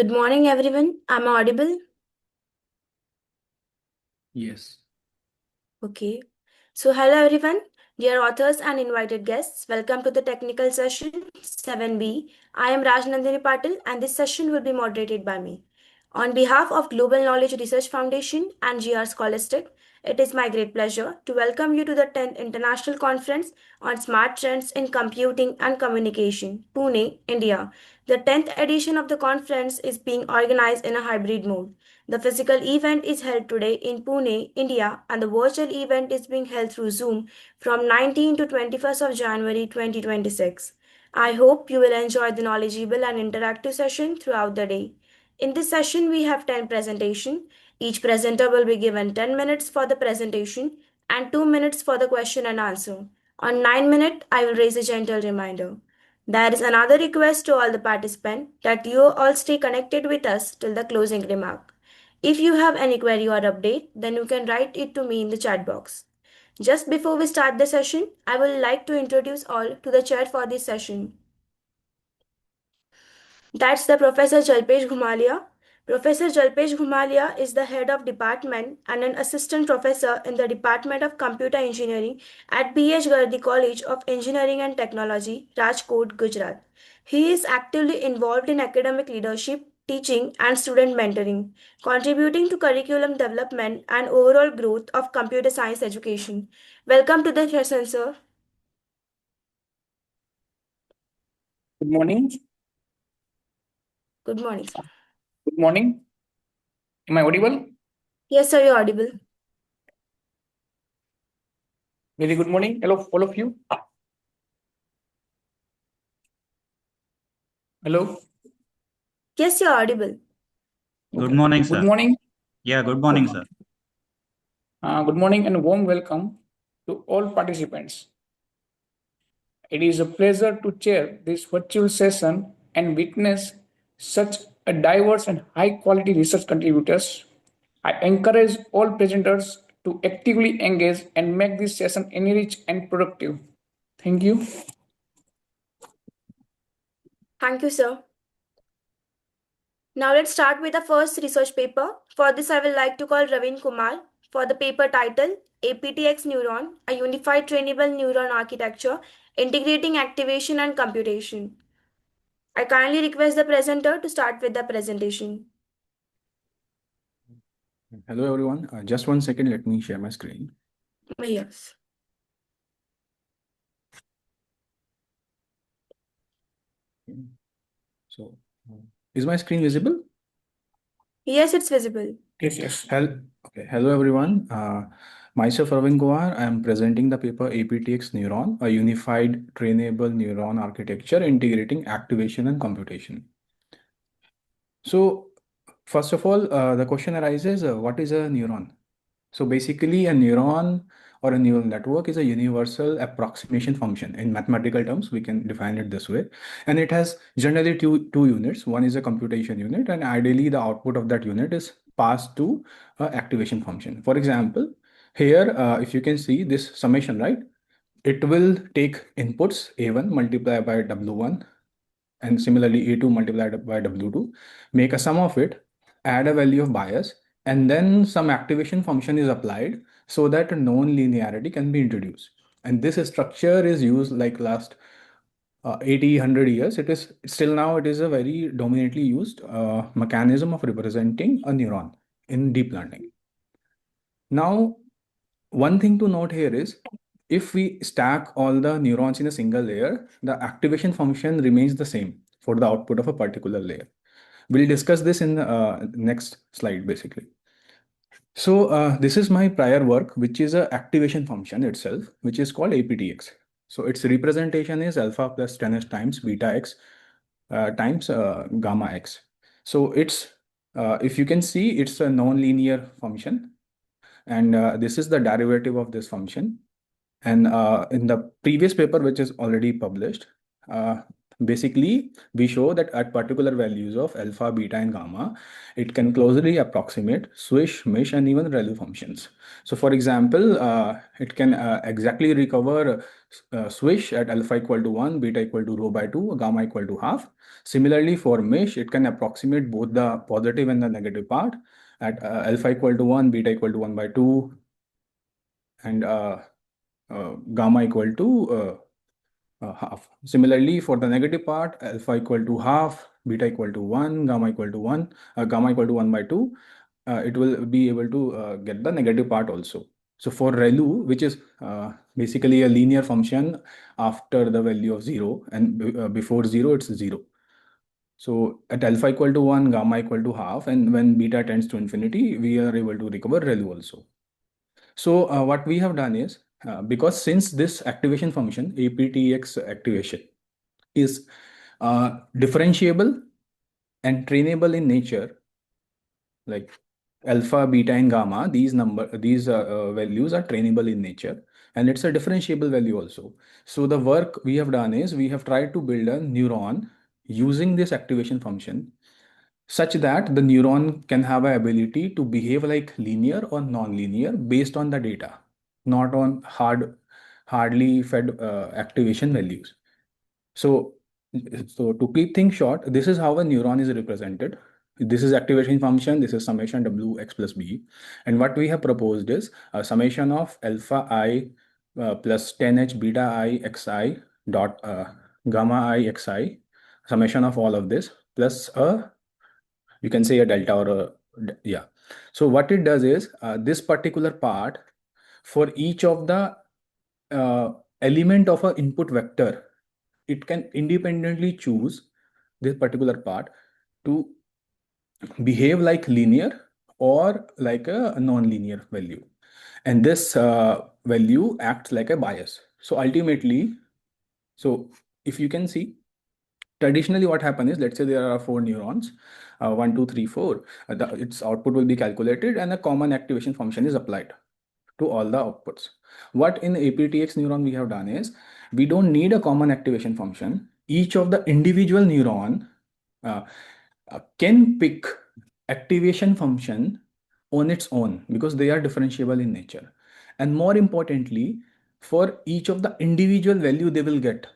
Good morning, everyone. I'm audible. Yes. Okay. So, hello, everyone. Dear authors and invited guests, welcome to the technical session 7B. I am Rajnandini Patil, and this session will be moderated by me. On behalf of Global Knowledge Research Foundation and GR Scholastic, it is my great pleasure to welcome you to the 10th International Conference on Smart Trends in Computing and Communication, Pune, India. The 10th edition of the conference is being organized in a hybrid mode. The physical event is held today in Pune, India, and the virtual event is being held through Zoom from 19 to 21st of January 2026. I hope you will enjoy the knowledgeable and interactive session throughout the day. In this session, we have 10 presentations. Each presenter will be given 10 minutes for the presentation and 2 minutes for the question and answer. On 9 minutes, I will raise a gentle reminder. There is another request to all the participants that you all stay connected with us till the closing remark. If you have any query or update, then you can write it to me in the chat box. Just before we start the session, I would like to introduce all to the chair for this session. That's the Professor Jalpesh Ghumalia. Professor Jalpesh Ghumalia is the head of department and an assistant professor in the Department of Computer Engineering at B.H. Gardi College of Engineering and Technology, Rajkot, Gujarat. He is actively involved in academic leadership, teaching, and student mentoring, contributing to curriculum development and overall growth of computer science education. Welcome to the session, sir. Good morning. Good morning, sir. Good morning. Am I audible? Yes, sir, you're audible. Very good morning. Hello, all of you. Hello. Yes, you're audible. Good morning, Good sir. morning. Yeah, good morning, Okay. sir. Good morning and warm welcome to all participants. It is a pleasure to chair this virtual session and witness such a diverse and high quality research contributors. I encourage all presenters to actively engage and make this session enriched and productive. Thank you. Thank you, sir. Now let's start with the first research paper. For this, I will like to call Ravin Kumar for the paper title APTX Neuron, a Unified Trainable Neuron Architecture, Integrating Activation and Computation. I kindly request the presenter to start with the presentation. Hello everyone. Just 1 second, let me share my screen. Yes. Okay. So, is my screen visible? Yes, it's visible. Yes. Okay. Hello everyone. Myself Ravin Kumar. I am presenting the paper APTX Neuron, a unified trainable neuron architecture integrating activation and computation. So, first of all, the question arises, what is a neuron? So basically, a neuron or a neural network is a universal approximation function. In mathematical terms, we can define it this way. And it has generally two units. One is a computation unit, and ideally the output of that unit is passed to an activation function. For example, here, if you can see this summation, right? It will take inputs A1 multiplied by W1 and similarly A2 multiplied by W2, make a sum of it, add a value of bias, and then some activation function is applied so that a known linearity can be introduced. And this structure is used like last 80, 100 years. It is still now, it is a very dominantly used mechanism of representing a neuron in deep learning. Now, one thing to note here is if we stack all the neurons in a single layer, the activation function remains the same for the output of a particular layer. We'll discuss this in the next slide, basically. So this is my prior work, which is a activation function itself, which is called APTX. So its representation is alpha plus 10s times beta x times gamma x. So it's, if you can see, it's a non-linear function. And this is the derivative of this function. And in the previous paper, which is already published, Basically, we show that at particular values of alpha, beta, and gamma, it can closely approximate swish, mesh, and even ReLU functions. So for example, it can exactly recover swish at alpha equal to 1, beta equal to rho by 2, gamma equal to half. Similarly, for mesh, it can approximate both the positive and the negative part at alpha equal to 1, beta equal to 1 by 2, and gamma equal to half. Similarly, for the negative part, alpha equal to half, beta equal to 1, gamma equal to 1, gamma equal to 1 by 2, it will be able to get the negative part also. So for ReLU, which is basically a linear function after the value of 0, and before 0, it's 0. So at alpha equal to 1, gamma equal to half, and when beta tends to infinity, we are able to recover ReLU also. So what we have done is, because since this activation function, aptx activation, is differentiable and trainable in nature, like alpha, beta, and gamma, these values are trainable in nature, and it's a differentiable value also. So the work we have done is we have tried to build a neuron using this activation function such that the neuron can have a ability to behave like linear or non-linear based on the data, not on hardly fed activation values. So, so to keep things short, this is how a neuron is represented. This is activation function. This is summation w x plus b. And what we have proposed is a summation of alpha I plus 10h beta I xi dot gamma I xi, summation of all of this plus a, you can say a delta or a, yeah. So what it does is this particular part for each of the element of an input vector, it can independently choose this particular part to behave like linear or like a non-linear value. And this value acts like a bias. So ultimately, so if you can see, traditionally what happens is, let's say there are 4 neurons, 1, 2, 3, 4, its output will be calculated and a common activation function is applied to all the outputs. What in aptx neuron we have done is, we don't need a common activation function. Each of the individual neuron uh, can pick activation function on its own because they are differentiable in nature. And more importantly, for each of the individual value they will get,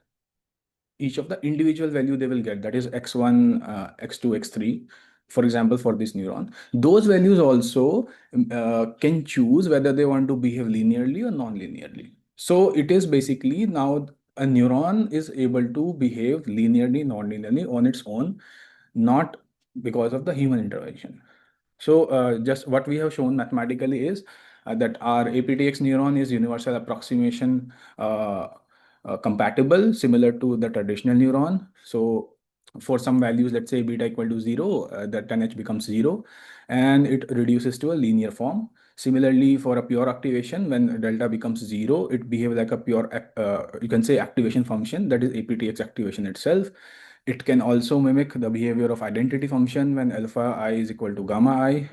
that is x1, x2, x3, for example, for this neuron, those values also can choose whether they want to behave linearly or non-linearly. So it is basically now a neuron is able to behave linearly, non-linearly on its own, not because of the human intervention. So just what we have shown mathematically is that our aptx neuron is universal approximation compatible, similar to the traditional neuron. So for some values, let's say beta equal to 0, the 10h becomes 0, and it reduces to a linear form. Similarly, for a pure activation, when delta becomes 0, it behaves like a pure, you can say, activation function, that is aptx activation itself. It can also mimic the behavior of identity function when alpha I is equal to gamma I,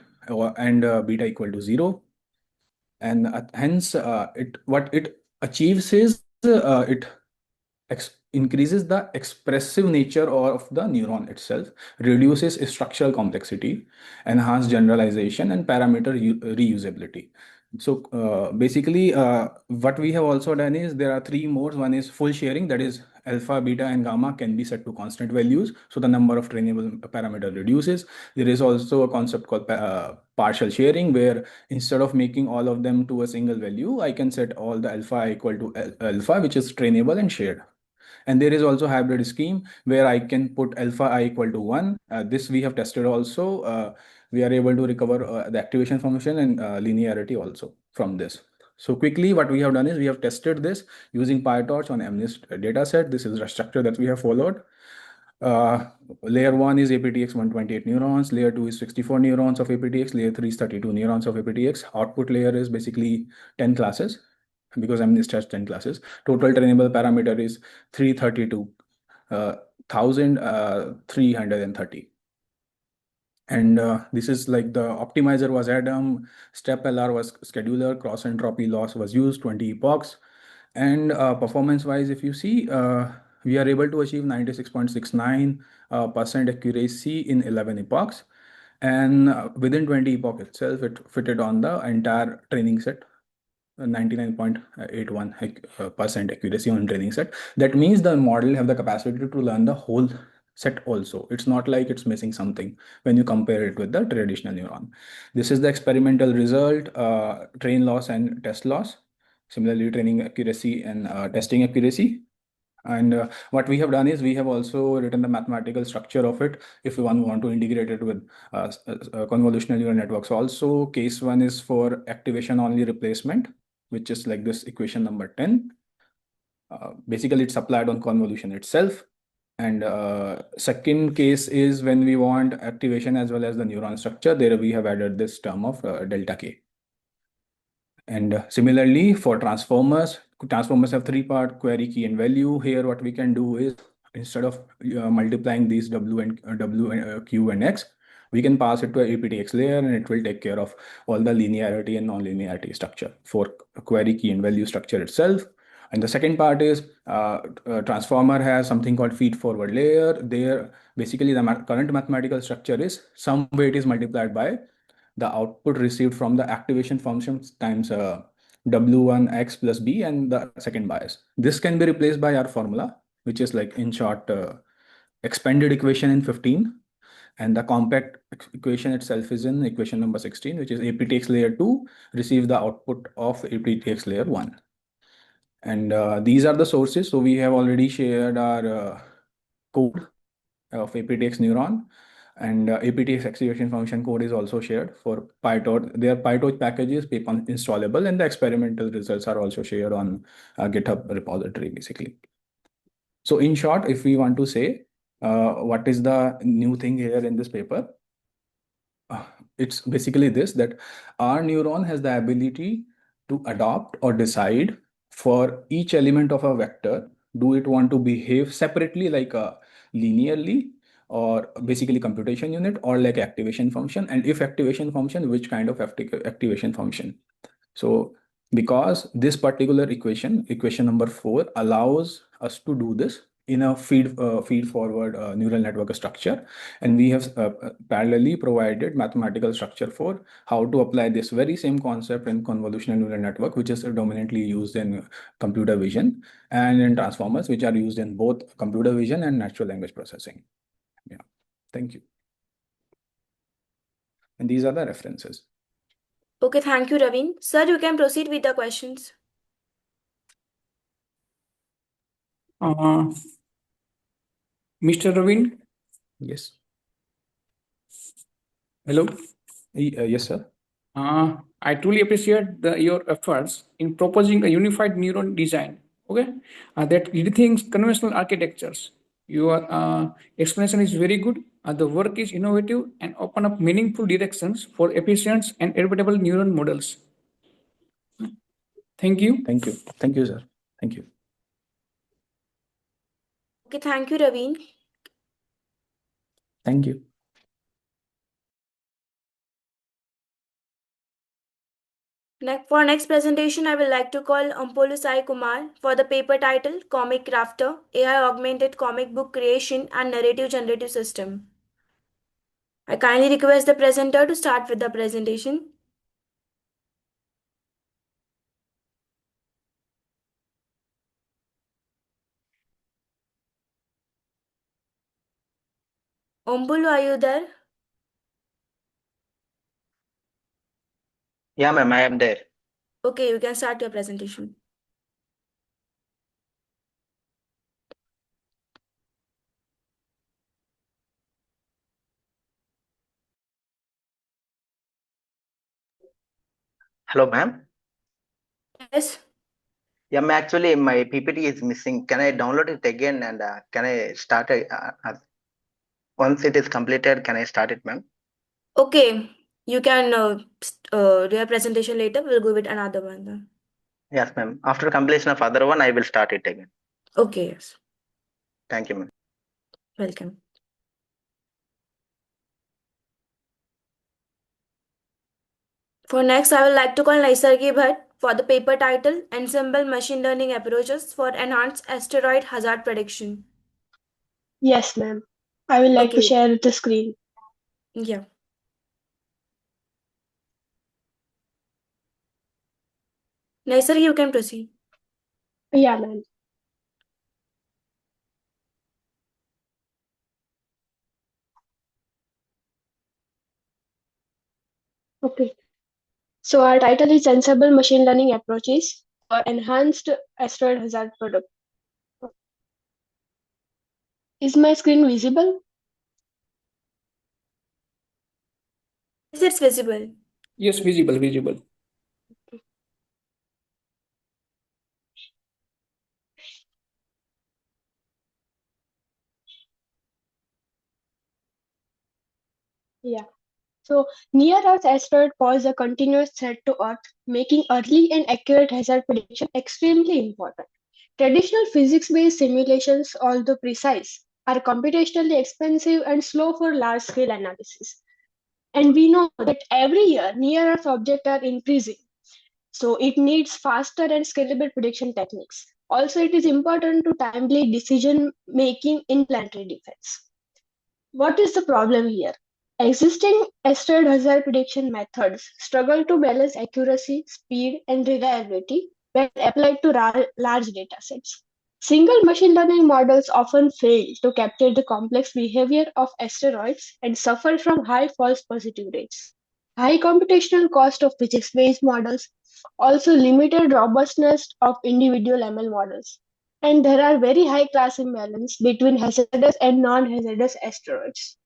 and beta equal to 0. And hence, what it achieves is it increases the expressive nature of the neuron itself, reduces structural complexity, enhance generalization, and parameter reusability. So basically, what we have also done is there are 3 modes. One is full sharing, that is alpha, beta, and gamma can be set to constant values. So the number of trainable parameter reduces. There is also a concept called partial sharing, where instead of making all of them to a single value, I can set all the alpha equal to alpha, which is trainable and shared. And there is also hybrid scheme where I can put alpha I equal to 1. This we have tested also. We are able to recover the activation function and linearity also from this. So quickly, what we have done is we have tested this using PyTorch on MNIST dataset. This is the structure that we have followed. Layer 1 is aptx 128 neurons, layer 2 is 64 neurons of aptx, layer 3 is 32 neurons of aptx. Output layer is basically 10 classes, because MNIST has 10 classes. Total trainable parameter is 332, 1330. And this is like the optimizer was Adam, step LR was scheduler, cross entropy loss was used, 20 epochs. And performance wise, if you see, we are able to achieve 96.69% accuracy in 11 epochs. And within 20 epoch itself, it fitted on the entire training set, 99.81% accuracy on training set. That means the model have the capacity to learn the whole set also. It's not like it's missing something when you compare it with the traditional neuron. This is the experimental result, train loss and test loss. Similarly, training accuracy and testing accuracy. And what we have done is we have also written the mathematical structure of it if one want to integrate it with convolutional neural networks. Also, case one is for activation only replacement, which is like this equation number 10. Basically, it's applied on convolution itself. And second case is when we want activation as well as the neuron structure. There we have added this term of delta K. And similarly, for transformers have three-part query, key, and value. Here, what we can do is instead of multiplying these Q and X, we can pass it to a APTX layer, and it will take care of all the linearity and non-linearity structure for query, key, and value structure itself. And the second part is transformer has something called feed-forward layer. There, basically, the current mathematical structure is some weight is multiplied by the output received from the activation function times W1X plus B and the second bias. This can be replaced by our formula, which is like in short, expanded equation in 15. And the compact equation itself is in equation number 16, which is APTX layer 2 receives the output of APTX layer 1. And these are the sources. So we have already shared our code of APTX neuron. And APTX activation function code is also shared for PyTorch. Their PyTorch package is paper installable, and the experimental results are also shared on GitHub repository, basically. So in short, if we want to say what is the new thing here in this paper, it's basically this, that our neuron has the ability to adopt or decide for each element of a vector, do it want to behave separately like a linearly or basically computation unit or like activation function, and if activation function, which kind of activation function. So because this particular equation number 4 allows us to do this in a feed forward neural network structure, and we have parallelly provided mathematical structure for how to apply this very same concept in convolutional neural network, which is dominantly used in computer vision, and in transformers, which are used in both computer vision and natural language processing. Yeah, thank you. And these are the references. Okay, thank you, Ravin. Sir, you can proceed with the questions. Mr. Ravin, Yes. hello. Yes, sir. I truly appreciate your efforts in proposing a unified neuron design. Okay, that rethinks conventional architectures. Your explanation is very good. The work is innovative and open up meaningful directions for efficient and repeatable neuron models. Thank you. Thank you. Thank you, sir. Thank you. Okay, thank you, Ravin. Thank you. For next presentation, I would like to call Ampolu Sai Kumar for the paper title Comic Crafter, AI Augmented Comic Book Creation and Narrative Generative System. I kindly request the presenter to start with the presentation. Ampolu, are you there? Yeah, ma'am, I am there. Okay, you can start your presentation. Hello, ma'am. Yes. Yeah, ma'am, actually, my PPT is missing. Can I download it again and can I start it? Once it is completed, can I start it, ma'am? Okay, you can do your presentation later. We'll go with another one then. Yes, ma'am. After completion of other one, I will start it again. Okay, yes. Thank you, ma'am. Welcome. For next, I would like to call Naisargi Bhatt For the paper title, Ensemble Machine Learning Approaches for Enhanced Asteroid Hazard Prediction. Yes, ma'am. I will like to Okay, share the screen. yeah. Naisar, you can proceed. Yeah, ma'am. Okay. So our title is Sensible Machine Learning Approaches for Enhanced Asteroid Hazard Product. Is my screen visible? Yes, it's visible. Yes, visible, visible. Yeah. So near-Earth asteroid pose a continuous threat to Earth, making early and accurate hazard prediction extremely important. Traditional physics-based simulations, although precise, are computationally expensive and slow for large-scale analysis. And we know that every year near-Earth objects are increasing, so it needs faster and scalable prediction techniques. Also, it is important to timely decision making in planetary defense. What is the problem here? Existing asteroid hazard prediction methods struggle to balance accuracy, speed, and reliability when applied to large datasets. Single machine learning models often fail to capture the complex behavior of asteroids and suffer from high false positive rates. High computational cost of physics-based models, also limited robustness of individual ML models. And there are very high class imbalance between hazardous and non-hazardous asteroids.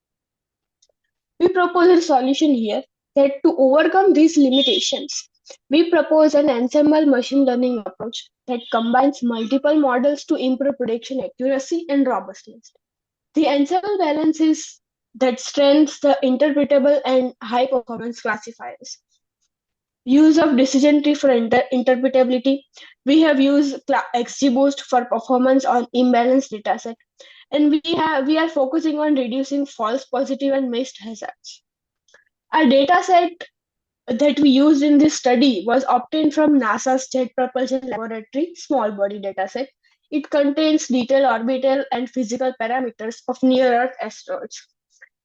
We propose a solution here that to overcome these limitations, we propose an ensemble machine learning approach that combines multiple models to improve prediction accuracy and robustness. The ensemble balance is that strengthens the interpretable and high performance classifiers. Use of decision tree for interpretability. We have used XGBoost for performance on imbalanced dataset, and we are focusing on reducing false positive and missed hazards. A dataset that we used in this study was obtained from NASA's Jet Propulsion Laboratory small body dataset. It contains detailed orbital and physical parameters of near-Earth asteroids.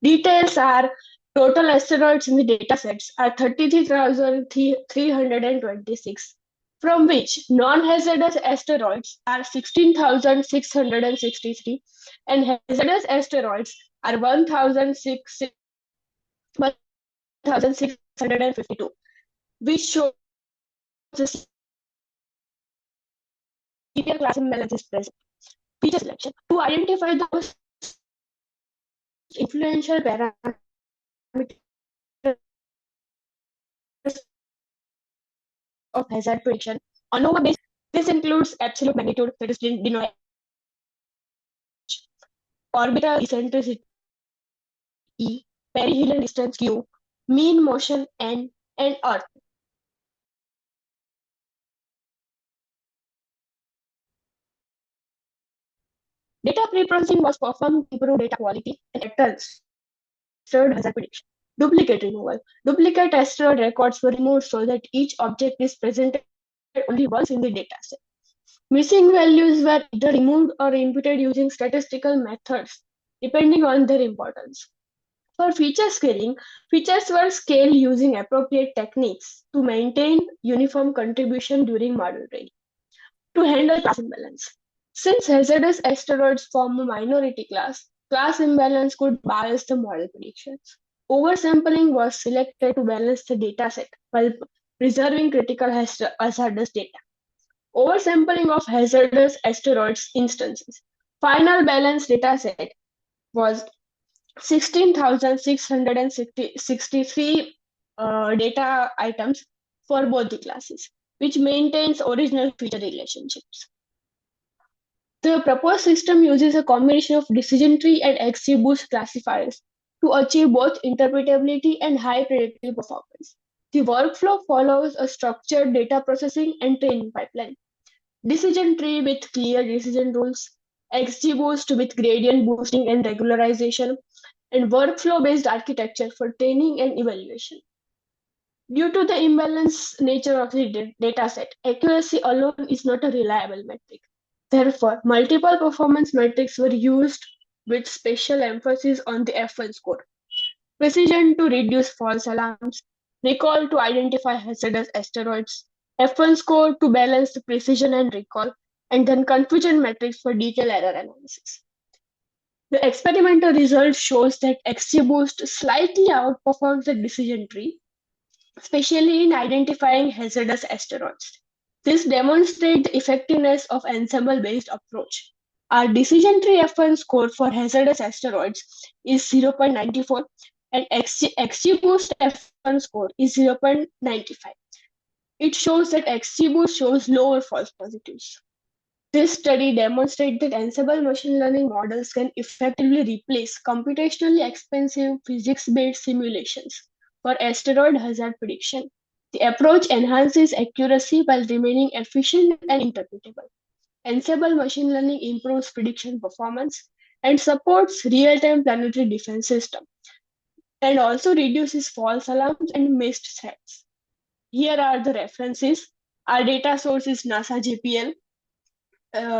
Details are total asteroids in the datasets are 33,326, from which non-hazardous asteroids are 16,663 and hazardous asteroids are 1,652, which shows the severe class imbalance is present. Feature selection. To identify the most influential parameters of hazard prediction, ANOVA based. This includes absolute magnitude, that is denoted orbital eccentricity E, perihelion distance Q, mean motion N, and Earth. Data pre-processing was performed to improve data quality and better asteroid hazard prediction. Duplicate removal. Duplicate asteroid records were removed so that each object is presented only once in the dataset. Missing values were either removed or inputted using statistical methods, depending on their importance. For feature scaling, features were scaled using appropriate techniques to maintain uniform contribution during model training. To handle class imbalance. Since hazardous asteroids form a minority class imbalance could bias the model predictions. Oversampling was selected to balance the dataset while preserving critical hazardous data. Oversampling of hazardous asteroids instances. Final balanced dataset was 16,663 data items for both the classes, which maintains original feature relationships. The proposed system uses a combination of decision tree and XGBoost classifiers to achieve both interpretability and high predictive performance. The workflow follows a structured data processing and training pipeline. Decision tree with clear decision rules, XGBoost with gradient boosting and regularization, and workflow-based architecture for training and evaluation. Due to the imbalanced nature of the dataset, accuracy alone is not a reliable metric. Therefore, multiple performance metrics were used with special emphasis on the F1 score. Precision to reduce false alarms, recall to identify hazardous asteroids, F1 score to balance the precision and recall, and then confusion metrics for detailed error analysis. The experimental result shows that XGBoost slightly outperforms the decision tree, especially in identifying hazardous asteroids. This demonstrates the effectiveness of ensemble-based approach. Our decision tree F1 score for hazardous asteroids is 0.94 and XGBoost F1 score is 0.95. It shows that XGBoost shows lower false positives. This study demonstrates that ensemble machine learning models can effectively replace computationally expensive physics-based simulations for asteroid hazard prediction. The approach enhances accuracy while remaining efficient and interpretable. Ensemble machine learning improves prediction performance and supports real-time planetary defense system, and also reduces false alarms and missed threats. Here are the references. Our data source is NASA JPL,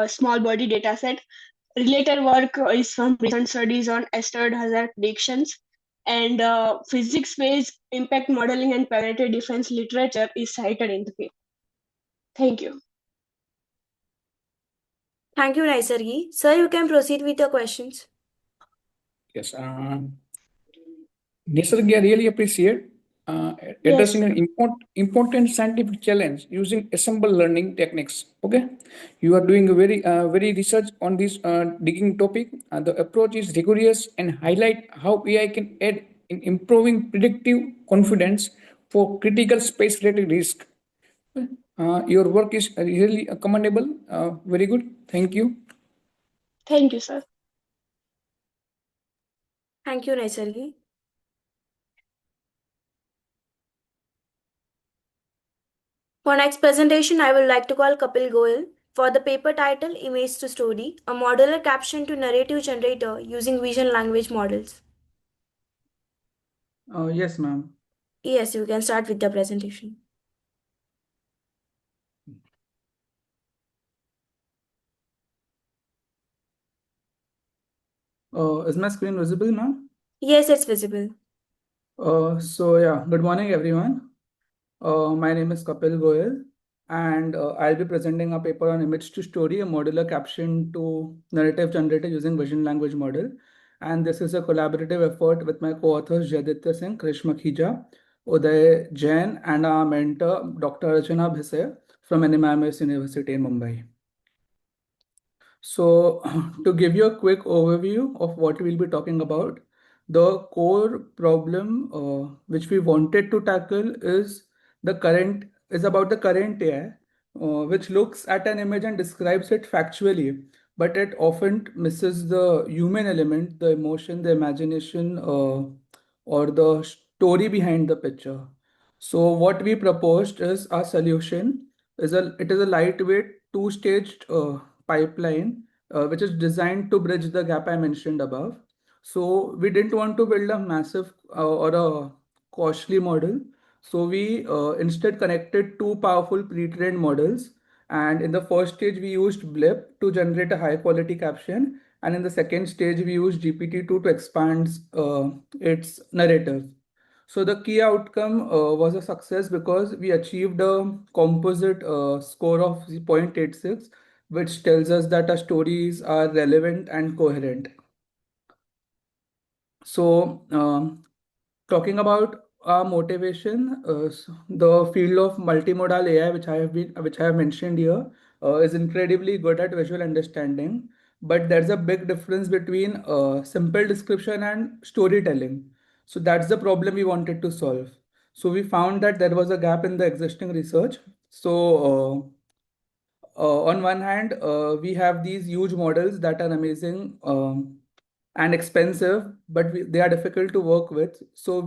small body dataset. Related work is from recent studies on asteroid hazard predictions, and physics-based impact modeling and planetary defense literature is cited in the paper. Thank you. Thank you, Naisargi. Sir, you can proceed with your questions. Yes. Nisarg, I really appreciate addressing Yes. an important scientific challenge using assemble learning techniques. Okay, you are doing a very research on this digging topic. The approach is rigorous and highlight how AI can aid in improving predictive confidence for critical space-related risk. Your work is really commendable. Very good. Thank you. Thank you, sir. Thank you, Naisargi. For next presentation, I would like to call Kapil Goyal for the paper title Image to Story, a modular caption to narrative generator using vision language models. Yes, ma'am. Yes, you can start with the presentation. Is my screen visible, ma'am? Yes, it's visible. Good morning, everyone. My name is Kapil Goyal, and I'll be presenting a paper on image to story, a modular caption to narrative generator using vision language model. And this is a collaborative effort with my co-authors Jaditya Singh, Krish Makhija, Uday Jain, and our mentor, Dr. Archana Bhise from NMIMS University in Mumbai. So, to give you a quick overview of what we'll be talking about, the core problem which we wanted to tackle is about the current AI, which looks at an image and describes it factually, but it often misses the human element, the emotion, the imagination, or the story behind the picture. So, what we proposed is our solution it is a lightweight two-staged pipeline which is designed to bridge the gap I mentioned above. So we didn't want to build a massive or a costly model. So we instead connected two powerful pre-trained models. And in the first stage, we used Blip to generate a high quality caption. And in the second stage, we used GPT-2 to expand its narrative. So the key outcome was a success because we achieved a composite score of 0.86, which tells us that our stories are relevant and coherent. So, talking about our motivation, the field of multimodal AI, which I have mentioned here, is incredibly good at visual understanding. But there's a big difference between simple description and storytelling. So that's the problem we wanted to solve. So we found that there was a gap in the existing research. So on one hand, we have these huge models that are amazing and expensive, but they are difficult to work with. So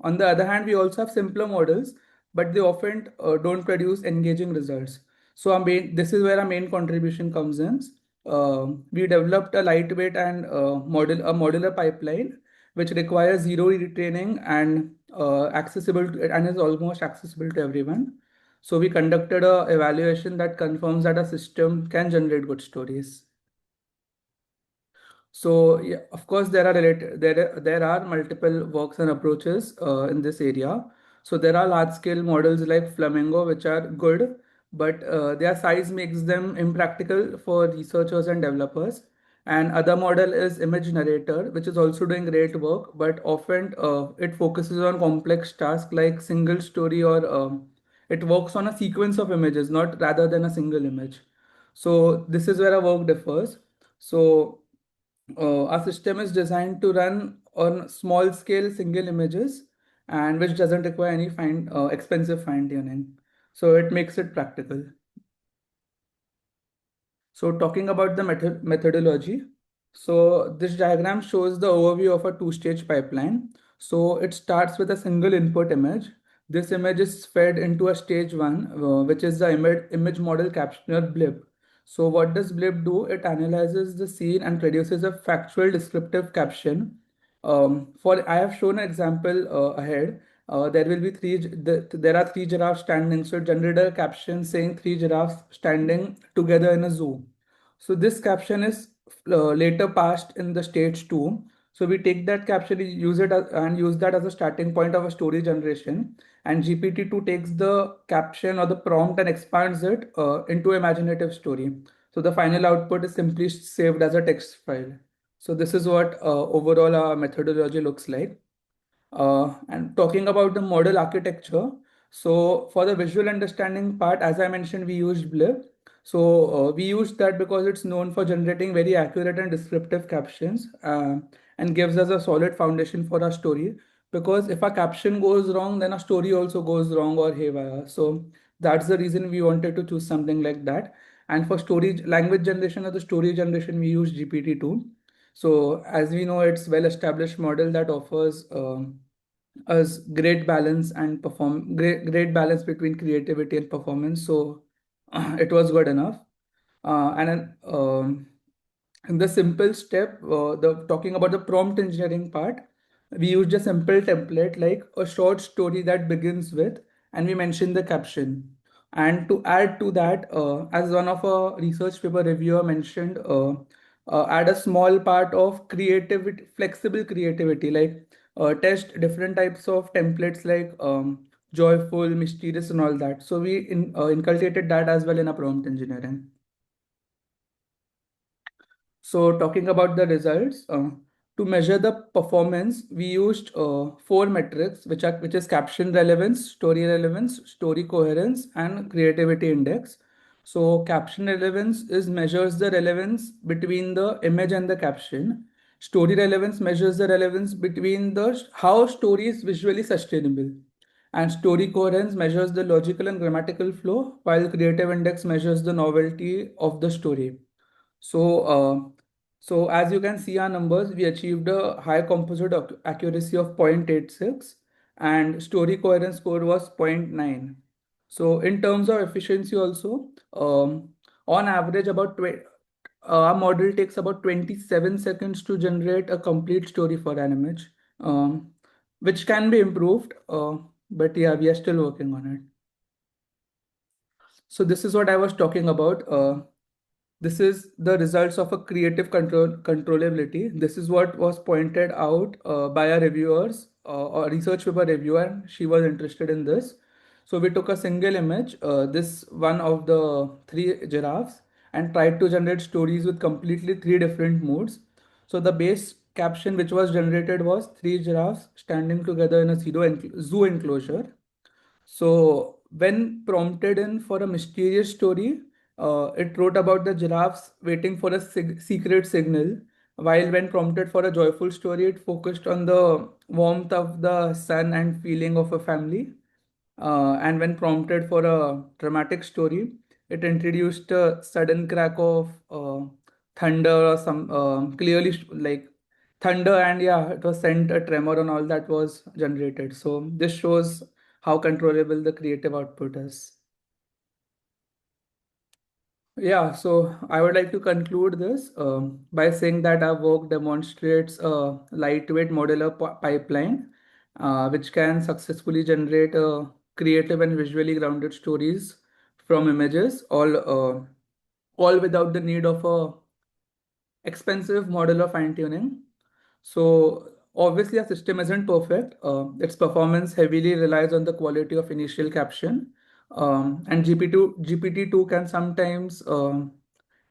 on the other hand, we also have simpler models, but they often don't produce engaging results. So this is where our main contribution comes in. We developed a lightweight and a modular pipeline, which requires zero retraining and accessible and is almost accessible to everyone. So we conducted a evaluation that confirms that a system can generate good stories. So yeah, of course, there are multiple works and approaches in this area. So there are large scale models like Flamingo, which are good, but their size makes them impractical for researchers and developers. And other model is Image Narrator, which is also doing great work, but often it focuses on complex tasks like single story, or it works on a sequence of images, not rather than a single image. So this is where our work differs. So our system is designed to run on small scale single images, and which doesn't require any expensive fine tuning. So it makes it practical. So talking about the methodology, so this diagram shows the overview of a two-stage pipeline. So it starts with a single input image. This image is fed into a stage one, which is the image model captioner blip. So what does blip do? It analyzes the scene and produces a factual descriptive caption. For I have shown an example ahead. There will be there are three giraffes standing. So it generated a caption saying three giraffes standing together in a zoo. So this caption is later passed in the stage two. So we take that caption, and use that as a starting point of a story generation. And GPT-2 takes the caption or the prompt and expands it into imaginative story. So the final output is simply saved as a text file. So this is what overall our methodology looks like. And talking about the model architecture, so for the visual understanding part, as I mentioned, we used Blip. So we used that because it's known for generating very accurate and descriptive captions, and gives us a solid foundation for our story. Because if a caption goes wrong, then a story also goes wrong or haywire. So that's the reason we wanted to choose something like that. And for story language generation or the story generation, we use GPT-2. So as we know, it's well-established model that offers us great balance and great balance between creativity and performance. So it was good enough. And then in the simple step, the talking about the prompt engineering part, we used a simple template like a short story that begins with, and we mentioned the caption. And to add to that, as one of a research paper reviewer mentioned, add a small part of creativity, flexible creativity, like test different types of templates like joyful, mysterious, and all that. So we inculcated that as well in a prompt engineering. So talking about the results, to measure the performance, we used four metrics, which is caption relevance, story coherence, and creativity index. So caption relevance is measures the relevance between the image and the caption. Story relevance measures the relevance between the how story is visually sustainable. And story coherence measures the logical and grammatical flow, while creative index measures the novelty of the story. So, so as you can see our numbers, we achieved a high composite accuracy of 0.86, and story coherence score was 0.9. So in terms of efficiency also, on average about our model takes about 27 seconds to generate a complete story for an image, which can be improved, but yeah, we are still working on it. So this is what I was talking about. This is the results of a creative controllability. This is what was pointed out by our reviewers or research paper reviewer. She was interested in this. So we took a single image, this one of the three giraffes, and tried to generate stories with completely three different moods. So the base caption which was generated was three giraffes standing together in a zoo enclosure. So when prompted in for a mysterious story, it wrote about the giraffes waiting for a secret signal, while when prompted for a joyful story, it focused on the warmth of the sun and feeling of a family. And when prompted for a dramatic story, it introduced a sudden crack of thunder or some clearly like thunder, and yeah, it was sent a tremor and all that was generated. So this shows how controllable the creative output is. Yeah, so I would like to conclude this by saying that our work demonstrates a lightweight modular pipeline which can successfully generate creative and visually grounded stories from images, all without the need of a expensive model of fine tuning. So obviously, our system isn't perfect. Its performance heavily relies on the quality of initial caption, and GPT-2 can sometimes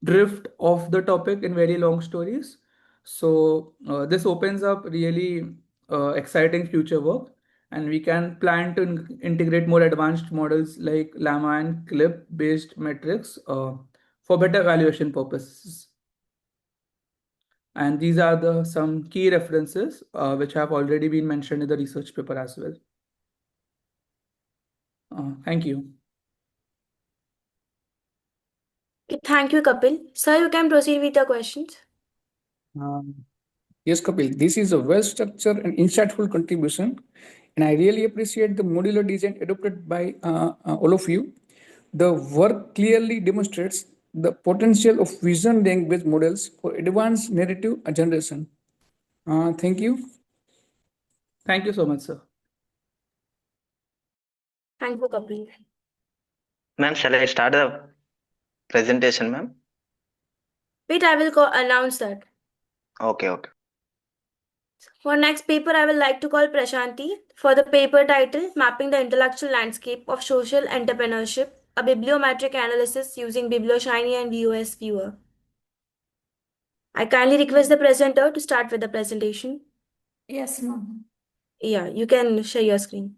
drift off the topic in very long stories. So this opens up really exciting future work, and we can plan to integrate more advanced models like llama and clip-based metrics for better evaluation purposes. And these are the some key references which have already been mentioned in the research paper as well. Thank you. Okay, thank you, Kapil. Sir, you can proceed with your questions. Yes, Kapil, this is a well structured and insightful contribution, and I really appreciate the modular design adopted by all of you. The work clearly demonstrates the potential of vision language models for advanced narrative generation. Thank you. Thank you so much, sir. Thank you, Kapil. Ma'am, shall I start the presentation, ma'am? Wait, I will announce that. Okay. For next paper, I will like to call Prashanti for the paper title Mapping the Intellectual Landscape of Social Entrepreneurship, a bibliometric analysis using BiblioShiny and VOS Viewer. I kindly request the presenter to start with the presentation. Yes, ma'am. Yeah, you can share your screen.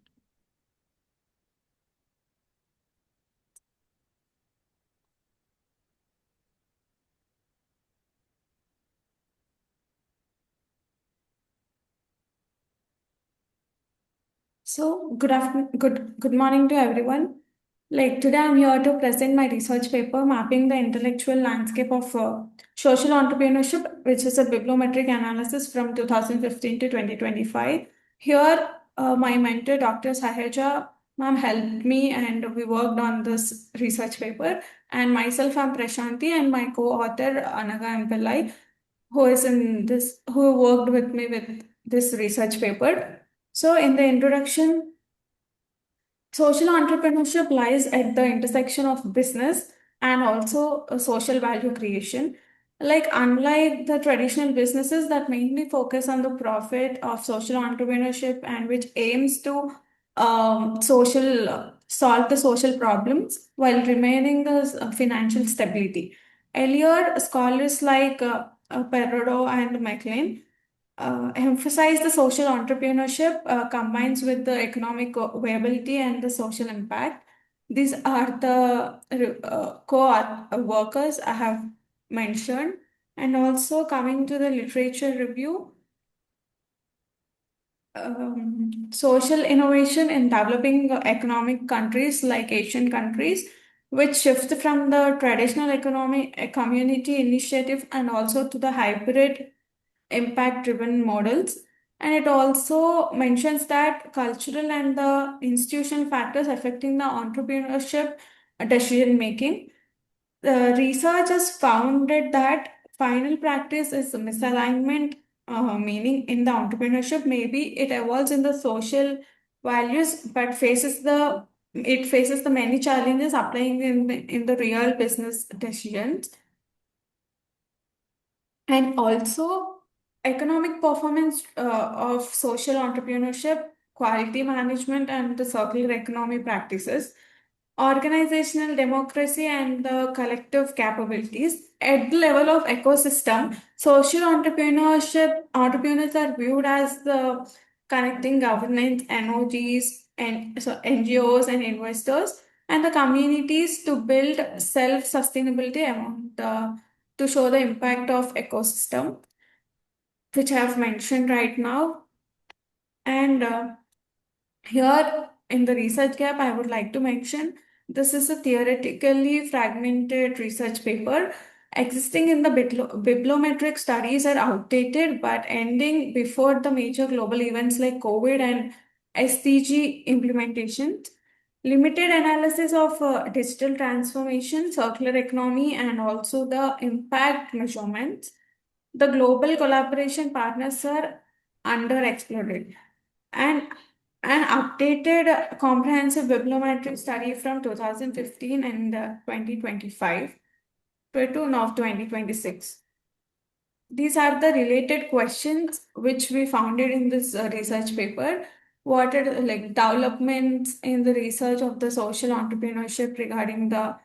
So, good morning to everyone. Like today, I'm here to present my research paper mapping the intellectual landscape of social entrepreneurship, which is a bibliometric analysis from 2015 to 2025. Here, my mentor, Dr. Saheja, ma'am, helped me and we worked on this research paper. And myself, I'm Prashanti, and my co-author, Anaga Mpillai, who worked with me with this research paper. So, in the introduction, social entrepreneurship lies at the intersection of business and also social value creation. Like, unlike the traditional businesses that mainly focus on the profit of social entrepreneurship and which aims to solve the social problems while remaining the financial stability. Earlier, scholars like Perrodo and McLean emphasize the social entrepreneurship combines with the economic viability and the social impact. These are the co-workers I have mentioned. And also coming to the literature review, social innovation in developing economic countries like Asian countries, which shift from the traditional economic community initiative and also to the hybrid impact driven models. And it also mentions that cultural and the institutional factors affecting the entrepreneurship decision making. The research has found that final practice is misalignment, meaning in the entrepreneurship, maybe it evolves in the social values, but faces the many challenges applying in the real business decisions. And also, economic performance of social entrepreneurship, quality management, and the circular economy practices, organizational democracy, and the collective capabilities. At the level of ecosystem, social entrepreneurs are viewed as the connecting governance, NOGs, and so NGOs and investors, and the communities to build self-sustainability among the to show the impact of ecosystem, which I have mentioned right now. And here in the research gap, I would like to mention this is a theoretically fragmented research paper. Existing in the bibliometric studies are outdated, but ending before the major global events like COVID and SDG implementations. Limited analysis of digital transformation, circular economy, and also the impact measurements. The global collaboration partners are underexplored. and an updated comprehensive bibliometric study from 2015 and 2025 to now 2026. These are the related questions which we founded in this research paper. What are like developments in the research of the social entrepreneurship regarding the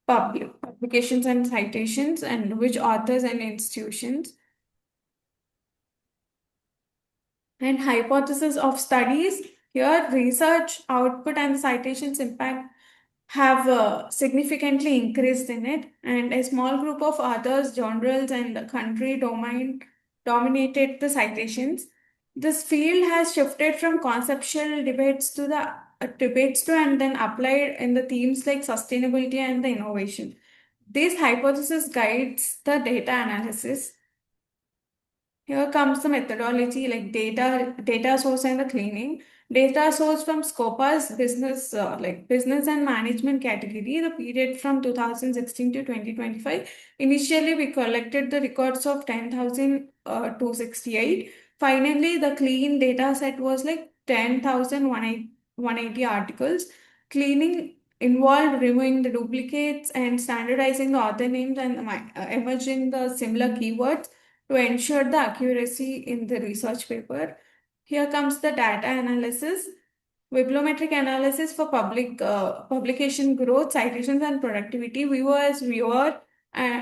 publications and citations, and which authors and institutions, and hypothesis of studies. Here, research output and citations impact have significantly increased in it, and a small group of authors, journals, and country domain dominated the citations. This field has shifted from conceptual debates to the debates to and then applied in the themes like sustainability and the innovation. This hypothesis guides the data analysis. Here comes the methodology like data source and the cleaning. Data source from Scopa's business business and management category, the period from 2016 to 2025. Initially, we collected the records of 10,268. Finally, the clean data set was like 10,180 articles. Cleaning involved removing the duplicates and standardizing the author names and emerging the similar keywords to ensure the accuracy in the research paper. Here comes the data analysis. Bibliometric analysis for publication growth, citations, and productivity. Viewer as viewer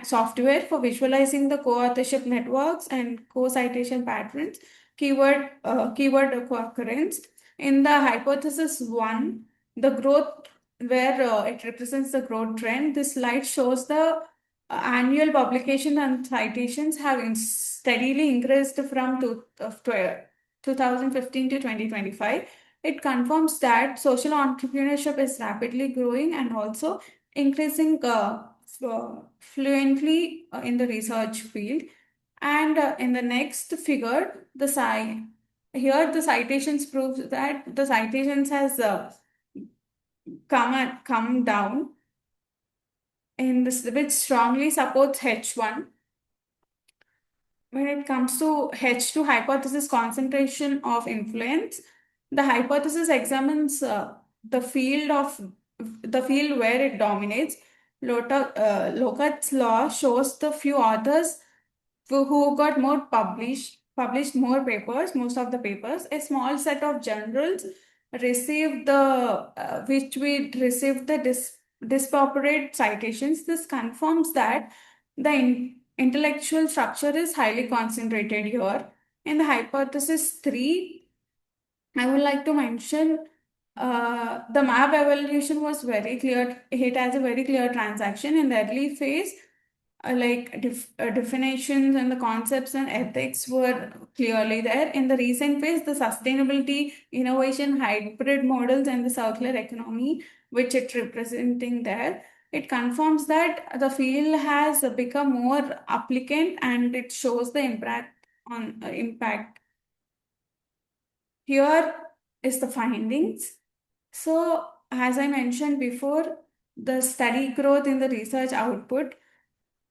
software for visualizing the co-authorship networks and co-citation patterns, keyword occurrence. In the hypothesis one, the growth where it represents the growth trend. This slide shows the annual publication and citations have steadily increased from 2015 to 2025. It confirms that social entrepreneurship is rapidly growing and also increasing fluently in the research field. And in the next figure, here the citations proves that the citations has come down in this, which strongly supports H1. When it comes to H2 hypothesis concentration of influence, the hypothesis examines the field where it dominates. Lockett's law shows the few authors who got more published more papers, most of the papers. A small set of journals received which we received the disproportionate citations. This confirms that the intellectual structure is highly concentrated here. In the hypothesis 3, I would like to mention the map evaluation was very clear. It has a very clear transaction. In the early phase, definitions and the concepts and ethics were clearly there. In the recent phase, the sustainability, innovation, hybrid models, and the circular economy, which it representing there, it confirms that the field has become more applicant and it shows the impact. Here is the findings. So, as I mentioned before, the steady growth in the research output,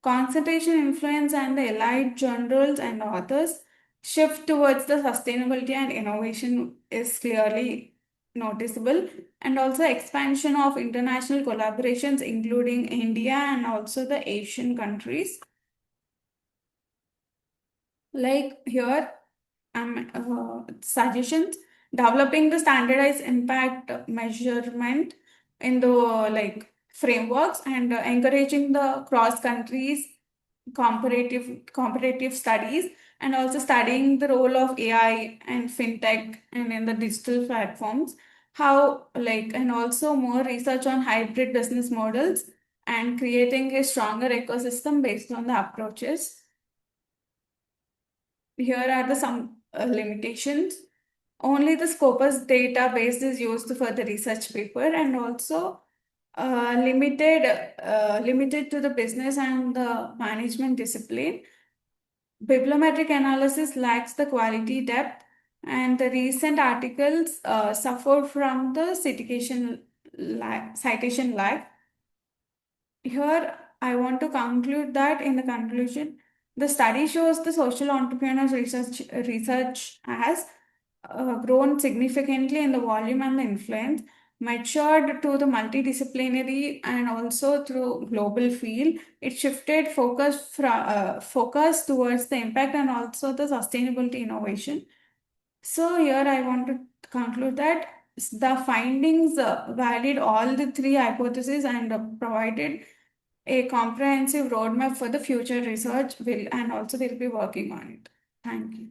concentration, influence, and the allied journals and authors shift towards the sustainability and innovation is clearly noticeable, and also expansion of international collaborations, including India and also the Asian countries. Like here, suggestions: developing the standardized impact measurement in the frameworks, and encouraging the cross countries comparative studies, and also studying the role of AI and fintech and in the digital platforms, how and also more research on hybrid business models and creating a stronger ecosystem based on the approaches. Here are the some limitations. Only the Scopus database is used for the research paper, and also limited to the business and the management discipline. Bibliometric analysis lacks the quality depth, and the recent articles suffer from the citation lag. Here, I want to conclude that in the conclusion, the study shows the social entrepreneurs research as grown significantly in the volume and the influence, matured to the multidisciplinary and also through global field. It shifted focus towards the impact and also the sustainability innovation. So here I want to conclude that the findings valid all the three hypotheses and provided a comprehensive roadmap for the future research will and also we'll be working on it. Thank you.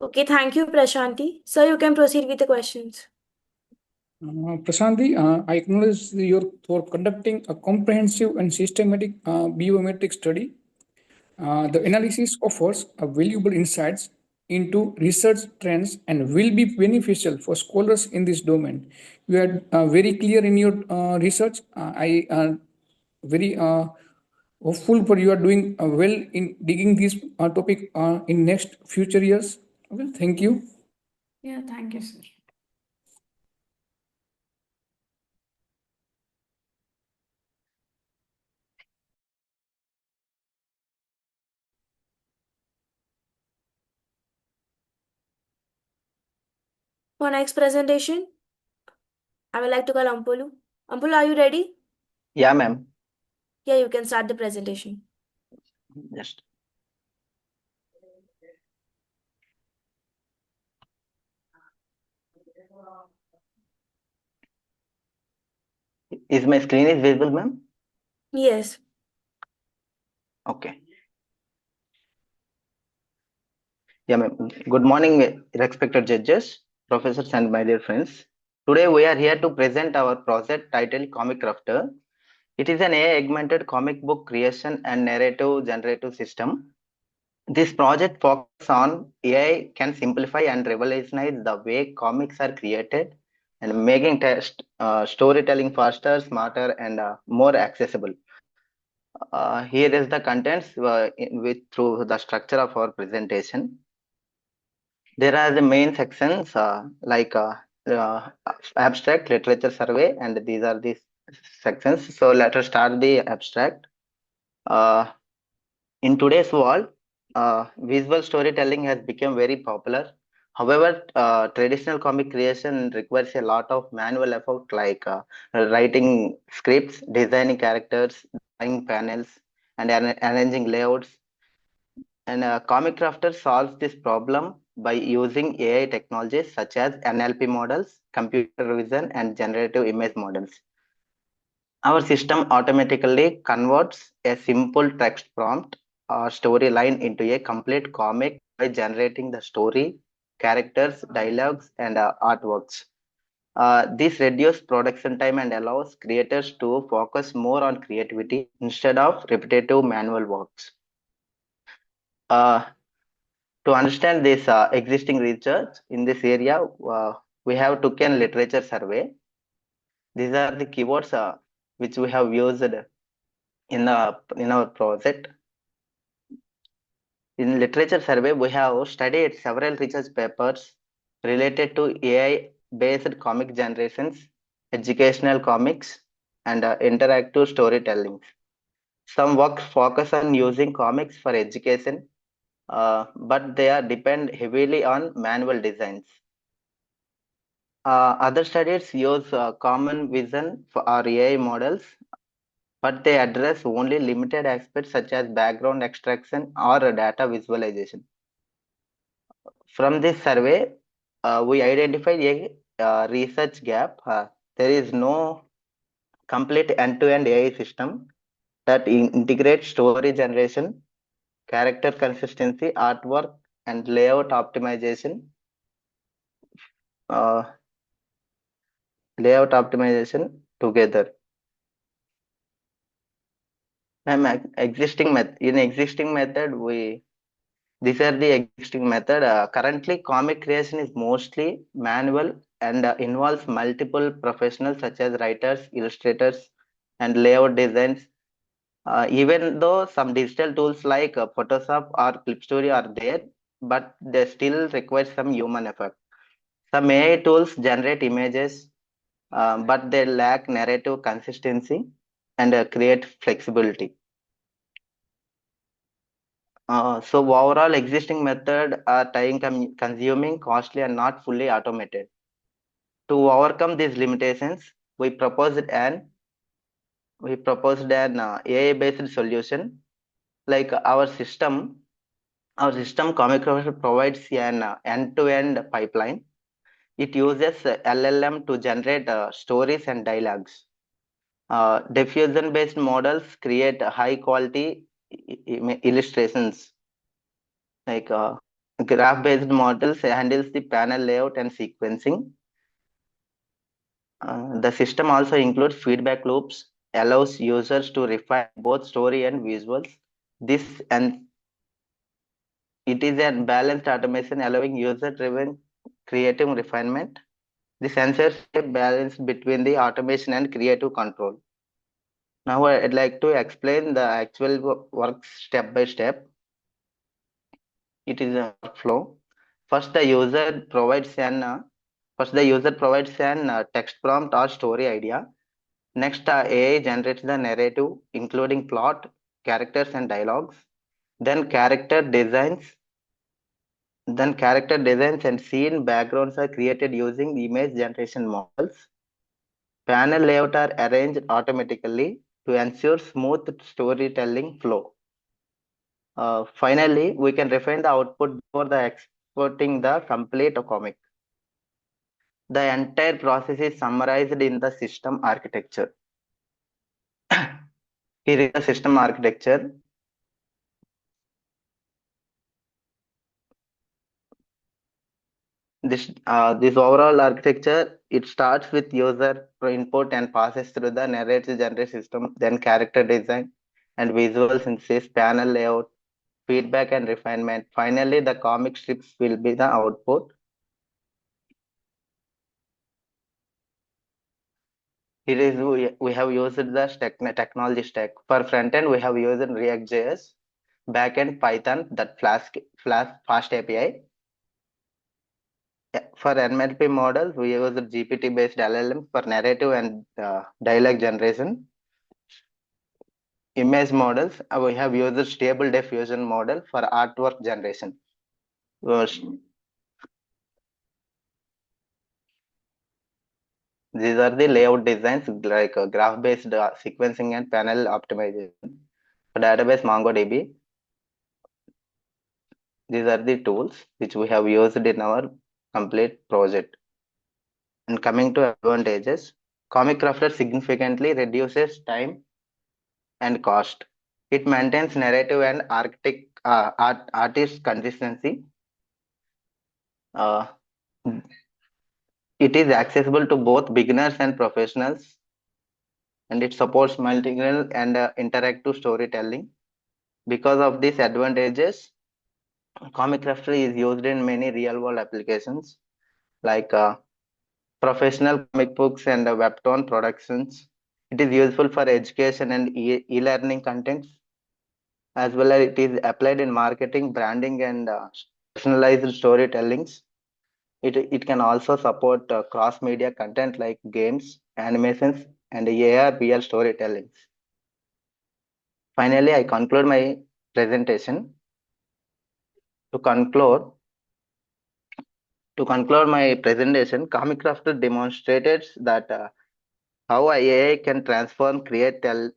Okay, thank you, Prashanti. Sir, you can proceed with the questions. Prashanti, I acknowledge your for conducting a comprehensive and systematic biometric study. The analysis offers a valuable insights into research trends and will be beneficial for scholars in this domain. You are very clear in your research. I am very hopeful for you are doing well in digging this topic in next future years. Well, thank you. Yeah, thank you, sir. For next presentation, I would like to call Ampolu. Ampolu, are you ready? Yeah, ma'am. Yeah, you can start the presentation. Just is my screen is visible, ma'am? Yes. Okay. Yeah, ma'am. Good morning, respected judges, professors, and my dear friends. Today we are here to present our project titled Comic Crafter. It is an AI-augmented comic book creation and narrative generative system. This project focuses on AI can simplify and revolutionize the way comics are created and making storytelling faster, smarter, and more accessible. Here is the contents through the structure of our presentation. There are the main sections like abstract, literature survey, and these are the sections. So let us start the abstract. In today's world, visual storytelling has become very popular. However, traditional comic creation requires a lot of manual effort like writing scripts, designing characters, drawing panels, and arranging layouts. And Comic Crafter solves this problem by using AI technologies such as NLP models, computer vision, and generative image models. Our system automatically converts a simple text prompt or storyline into a complete comic by generating the story, characters, dialogues, and artworks. This reduces production time and allows creators to focus more on creativity instead of repetitive manual works. Uh, to understand this existing research in this area, we have taken literature survey. These are the keywords which we have used in our project. In literature survey, we have studied several research papers related to AI-based comic generations, educational comics, and interactive storytelling. Some work focus on using comics for education, but they are depend heavily on manual designs. Other studies use common vision for our AI models, but they address only limited aspects such as background extraction or data visualization. From this survey, we identified a research gap. There is no complete end-to-end AI system that integrates story generation, character consistency, artwork, and layout optimization. Uh, Layout optimization together. In existing method, these are the existing method. Currently, comic creation is mostly manual and involves multiple professionals such as writers, illustrators, and layout designs. Even though some digital tools like Photoshop or Clip Studio are there, but they still require some human effort. Some AI tools generate images, but they lack narrative consistency and create flexibility. So overall existing method are time consuming, costly, and not fully automated. To overcome these limitations, we proposed an AI-based solution. Like our system Comic provides an end-to-end pipeline. It uses LLM to generate stories and dialogues. Diffusion-based models create high-quality illustrations. Like graph-based models handles the panel layout and sequencing. The system also includes feedback loops, allows users to refine both story and visuals. This and it is a balanced automation allowing user-driven creative refinement. This ensures a balance between the automation and creative control. Now I'd like to explain the actual work step by step. It is a workflow. First, the user provides an text prompt or story idea. Next, AI generates the narrative, including plot, characters, and dialogues. Then character designs and scene backgrounds are created using image generation models. Panel layout are arranged automatically to ensure smooth storytelling flow. Finally, we can refine the output before the exporting the complete comic. The entire process is summarized in the system architecture. Here is the system architecture. This overall architecture, it starts with user input and passes through the narrative generation system, then character design and visual synthesis, panel layout, feedback and refinement. Finally, the comic strips will be the output. Here is we have used the technology stack. For front end, we have used React.js, backend Python, that Flash Fast API. For NLP models, we use GPT-based LLM for narrative and dialogue generation. Image models, we have used Stable Diffusion model for artwork generation. These are the layout designs like graph-based sequencing and panel optimization. For database MongoDB, these are the tools which we have used in our complete project. And coming to advantages, Comic Crafter significantly reduces time and cost. It maintains narrative and artist consistency. Uh, it is accessible to both beginners and professionals, and it supports multilingual and interactive storytelling. Because of these advantages, Comic Crafter is used in many real-world applications like professional comic books and webtoon productions. It is useful for education and e-learning contents, as well as it is applied in marketing, branding, and personalized storytellings. It can also support cross-media content like games, animations, and AR, VR storytellings. Finally, I conclude my presentation. To conclude, my presentation, Comic Crafter demonstrated that how AI can transform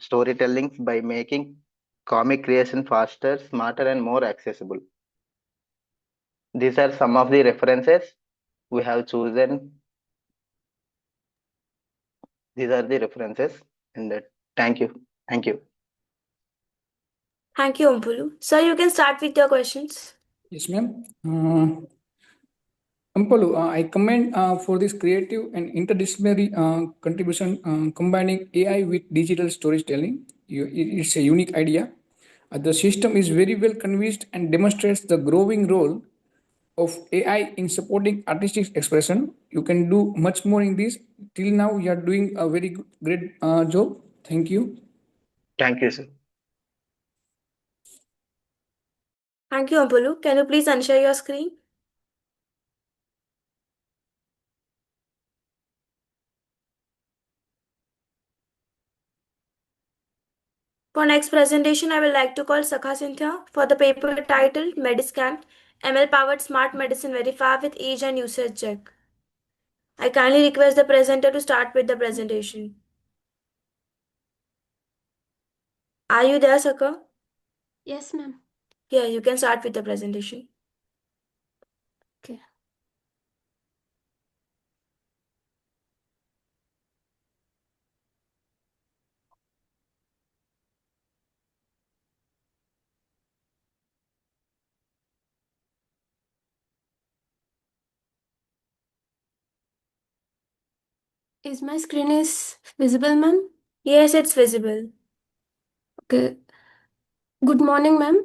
storytelling by making comic creation faster, smarter, and more accessible. These are some of the references we have chosen. These are the references, and thank you. Thank you. Thank you, Ampulu. Sir, you can start with your questions. Yes, ma'am. Ampalu, I commend for this creative and interdisciplinary contribution combining AI with digital storytelling. It's a unique idea. The system is very well convinced and demonstrates the growing role of AI in supporting artistic expression. You can do much more in this. Till now, you are doing a very great job. Thank you. Thank you, sir. Thank you, Ampulu. Can you please unshare your screen? For next presentation, I would like to call Sakha Cynthia for the paper titled Mediscan, ML-powered smart medicine verifier with age and usage check. I kindly request the presenter to start with the presentation. Are you there, Sakha? Yes, ma'am. Yeah, you can start with the presentation. Okay. Is my screen is visible, ma'am? Yes, it's visible. Okay. Good morning, ma'am.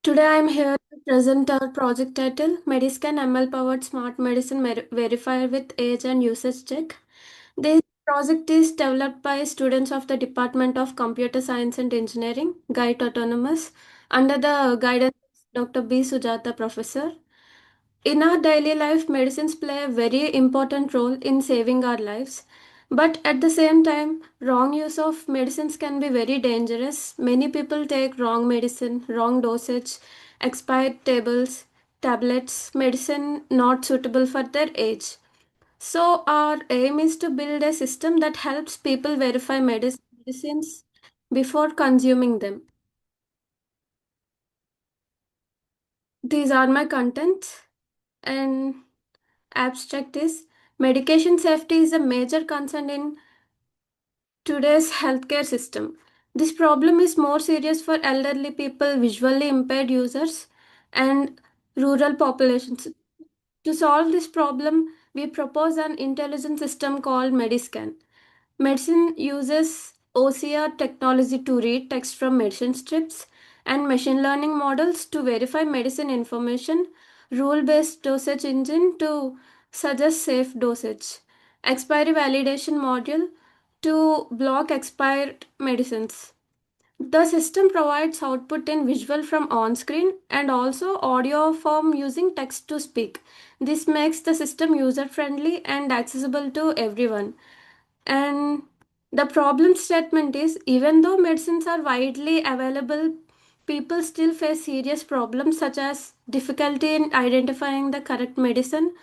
Today I am here to present our project title, Mediscan ML-powered smart medicine verifier with age and usage check. This project is developed by students of the Department of Computer Science and Engineering, GUIDE Autonomous, under the guidance of Dr. B. Sujata, Professor. In our daily life, medicines play a very important role in saving our lives. But at the same time, wrong use of medicines can be very dangerous. Many people take wrong medicine, wrong dosage, expired tablets, medicine not suitable for their age. So, our aim is to build a system that helps people verify medicines before consuming them. These are my contents, and abstract is medication safety is a major concern in today's healthcare system. This problem is more serious for elderly people, visually impaired users, and rural populations. To solve this problem, we propose an intelligent system called Mediscan. Medicine uses OCR technology to read text from medicine strips and machine learning models to verify medicine information, rule based dosage engine to suggest safe dosage, expiry validation module to block expired medicines. The system provides output in visual from on screen and also audio form using text to speak. This makes the system user friendly and accessible to everyone. And the problem statement is even though medicines are widely available, people still face serious problems such as difficulty in identifying the correct medicine,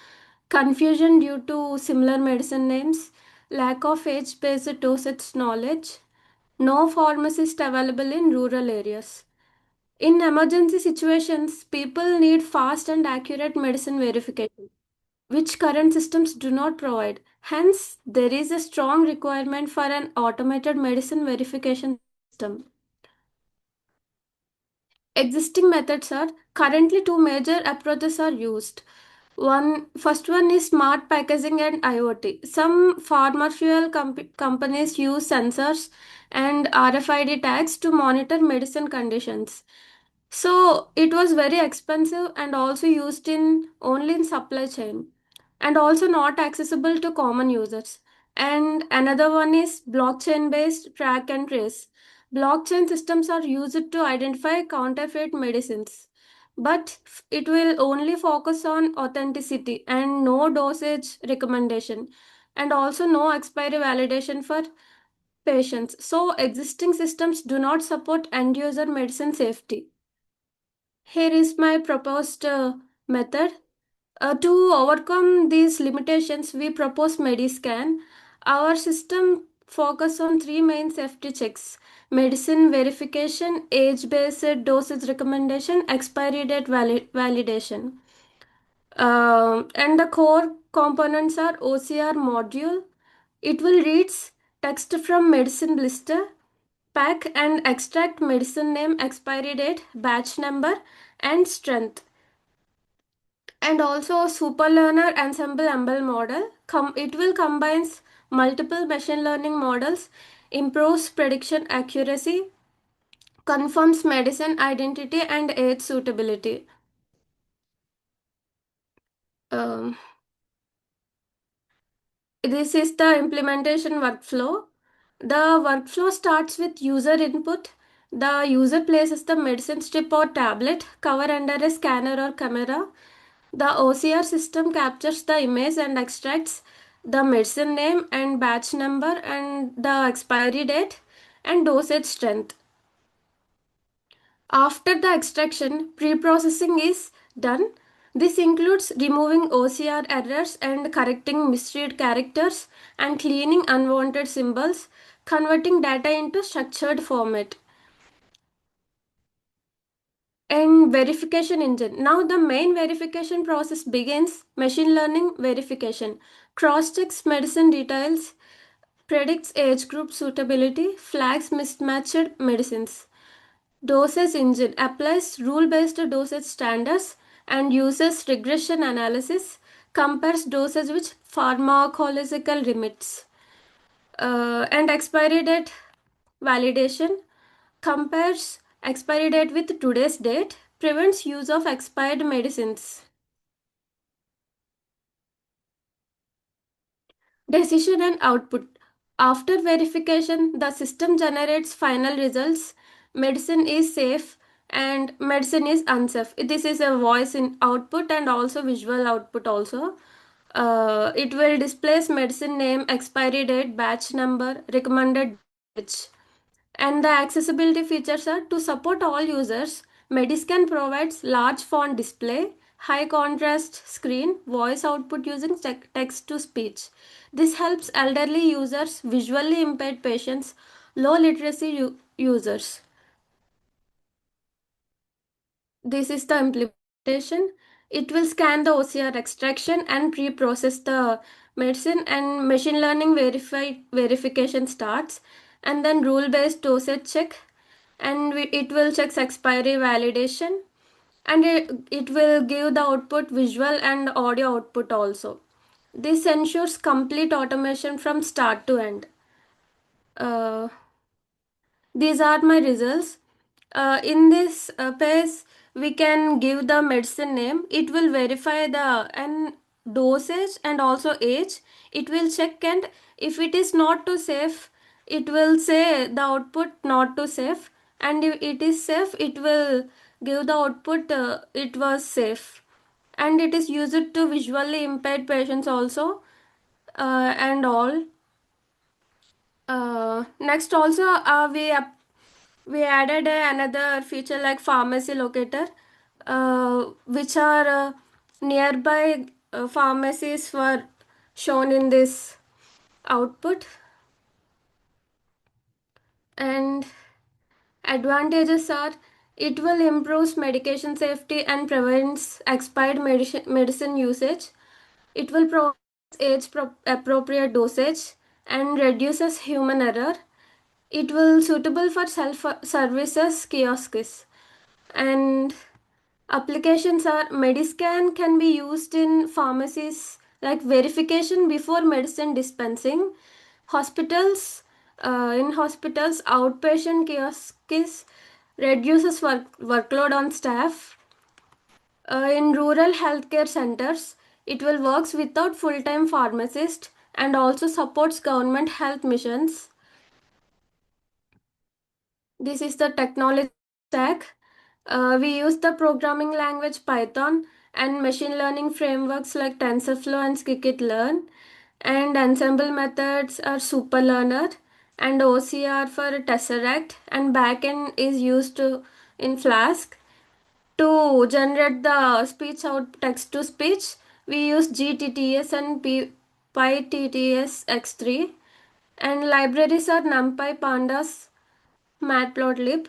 confusion due to similar medicine names, lack of age based dosage knowledge, no pharmacist available in rural areas. In emergency situations, people need fast and accurate medicine verification, which current systems do not provide. Hence, there is a strong requirement for an automated medicine verification system. Existing methods are currently two major approaches are used. First one is smart packaging and IoT. Some pharmaceutical companies use sensors and RFID tags to monitor medicine conditions. So it was very expensive and also used in only in supply chain and also not accessible to common users. And another one is blockchain based track and trace. Blockchain systems are used to identify counterfeit medicines, but it will only focus on authenticity and no dosage recommendation and also no expiry validation for patients. So existing systems do not support end user medicine safety. Here is my proposed method. To overcome these limitations, we propose Mediscan. Our system focus on three main safety checks: medicine verification, age-based dosage recommendation, expiry date validation. And the core components are OCR module. It will read text from medicine blister, pack and extract medicine name, expiry date, batch number, and strength. And also super learner ensemble ML model. It will combines multiple machine learning models, improves prediction accuracy, confirms medicine identity and age suitability. Um, this is the implementation workflow. The workflow starts with user input. The user places the medicine strip or tablet cover under a scanner or camera. The OCR system captures the image and extracts the medicine name and batch number and the expiry date and dosage strength. After the extraction, pre-processing is done. This includes removing OCR errors and correcting misread characters and cleaning unwanted symbols, converting data into structured format. And verification engine. Now the main verification process begins. Machine learning verification. Cross-checks medicine details, predicts age group suitability, flags mismatched medicines. Dosage engine applies rule-based dosage standards and uses regression analysis, compares dosage with pharmacological limits. And expiry date validation compares expiry date with today's date, prevents use of expired medicines. Decision and output. After verification, the system generates final results. Medicine is safe and medicine is unsafe. This is a voice in output and also visual output also. It will displays medicine name, expiry date, batch number, recommended dosage. And the accessibility features are to support all users. Mediscan provides large font display, high contrast screen, voice output using text to speech. This helps elderly users, visually impaired patients, low literacy users. This is the implementation. It will scan the OCR extraction and pre-process the medicine, and machine learning verification starts, and then rule-based dosage check, and it will check expiry validation, and it will give the output visual and audio output also. This ensures complete automation from start to end. Uh, these are my results. In this page we can give the medicine name. It will verify the and dosage and also age. It will check, and if it is not too safe, it will say the output not too safe, and if it is safe, it will give the output it was safe. And it is used to visually impaired patients also, and all. Next also, we added another feature like pharmacy locator, which are nearby pharmacies were shown in this output. And advantages are it will improve medication safety and prevents expired medicine usage. It will provide appropriate dosage and reduces human error. It will suitable for self services kiosks. And applications are Mediscan can be used in pharmacies like verification before medicine dispensing, hospitals, in hospitals, outpatient kiosks reduces workload on staff. In rural healthcare centers, it will works without full-time pharmacist and also supports government health missions. This is the technology stack. We use the programming language Python and machine learning frameworks like TensorFlow and Scikit-learn. And ensemble methods are superlearner and OCR for Tesseract, and backend is used in Flask. To generate the speech out text to speech, we use GTTS and PyTTS X3. And libraries are NumPy, Pandas, Matplotlib.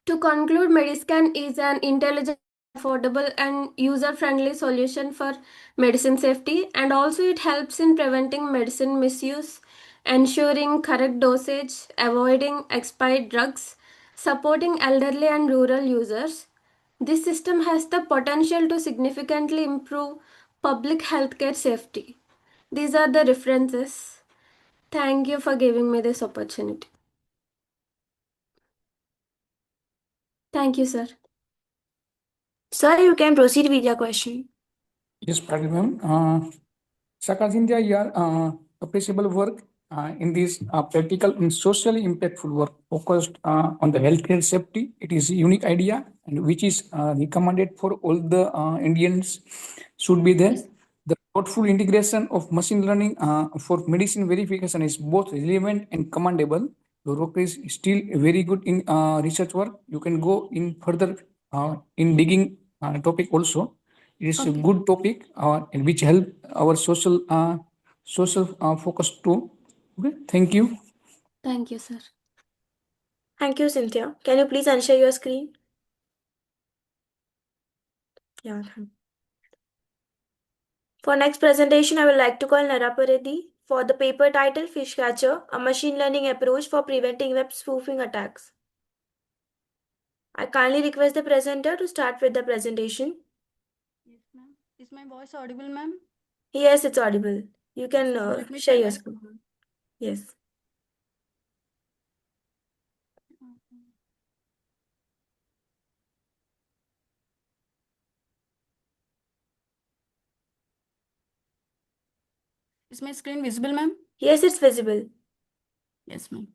To conclude, Mediscan is an intelligent, affordable, and user friendly solution for medicine safety, and also it helps in preventing medicine misuse, ensuring correct dosage, avoiding expired drugs, supporting elderly and rural users. This system has the potential to significantly improve public healthcare safety. These are the references. Thank you for giving me this opportunity. Thank you, sir. Sir, you can proceed with your question. Yes, Patil ma'am. Sakas India, your appreciable work in this practical and socially impactful work focused on the healthcare safety. It is a unique idea and which is recommended for all the Indians should be there. The thoughtful integration of machine learning for medicine verification is both relevant and commendable. your work is still very good in research work. You can go in further in digging topic also. It is a Okay. good topic and which help our social focus too. Okay, thank you. Thank you, sir. Thank you, Cynthia. Can you please unshare your screen? Yeah. For next presentation, I would like to call Naraparedi for the paper title Fish Catcher, a machine learning approach for preventing web spoofing attacks. I kindly request the presenter to start with the presentation. Yes, ma'am. Is my voice audible, ma'am? Yes, it's audible. You can So let me share try your my. screen. Yes. Is my screen visible, ma'am? Yes, it's visible. Yes, ma'am.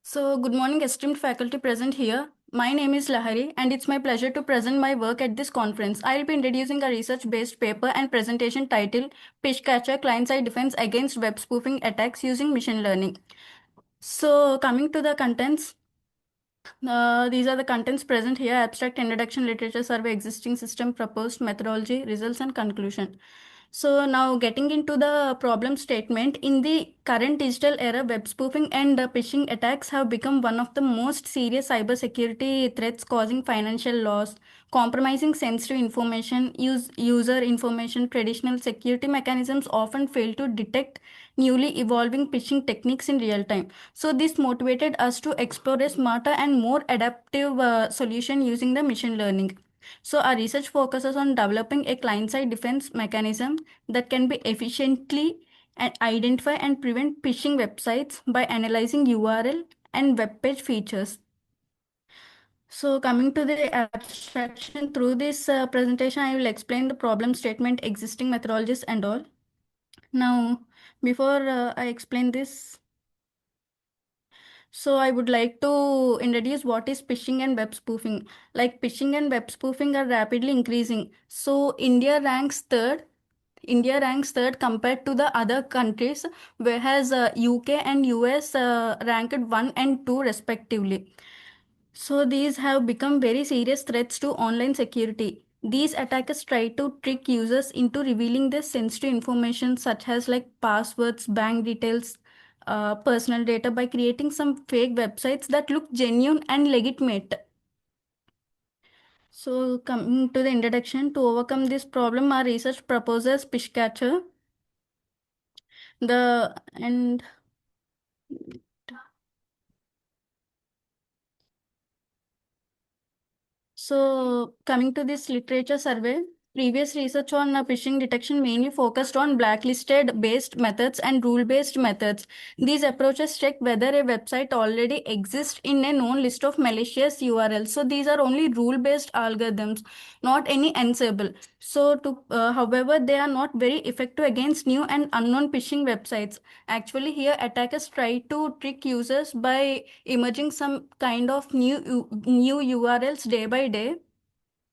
So, good morning, esteemed faculty present here. My name is Lahari, and it's my pleasure to present my work at this conference. I will be introducing a research-based paper and presentation titled Fish Catcher Client-Side Defense Against Web Spoofing Attacks Using Machine Learning. So, coming to the contents, these are the contents present here: abstract, introduction, literature survey, existing system, proposed methodology, results, and conclusion. So now getting into the problem statement, in the current digital era, web spoofing and phishing attacks have become one of the most serious cybersecurity threats, causing financial loss, compromising sensitive information, user information. Traditional security mechanisms often fail to detect newly evolving phishing techniques in real time. So this motivated us to explore a smarter and more adaptive solution using the machine learning. So our research focuses on developing a client-side defense mechanism that can be efficiently and identify and prevent phishing websites by analyzing URL and web page features. So coming to the abstraction, through this presentation, I will explain the problem statement, existing methodologies and all. Now, before I explain this, so I would like to introduce what is phishing and web spoofing. Like phishing and web spoofing are rapidly increasing. So India ranks third compared to the other countries, whereas UK and US ranked 1 and 2 respectively. So these have become very serious threats to online security. These attackers try to trick users into revealing their sensitive information such as like passwords, bank details, personal data by creating some fake websites that look genuine and legitimate. So coming to the introduction, to overcome this problem, our research proposes Fishcatcher. The and So, coming to this literature survey, previous research on phishing detection mainly focused on blacklisted based methods and rule based methods. These approaches check whether a website already exists in a known list of malicious URLs. So, these are only rule based algorithms, not any ensemble. So, however, they are not very effective against new and unknown phishing websites. Actually, here attackers try to trick users by emerging some kind of new URLs day by day.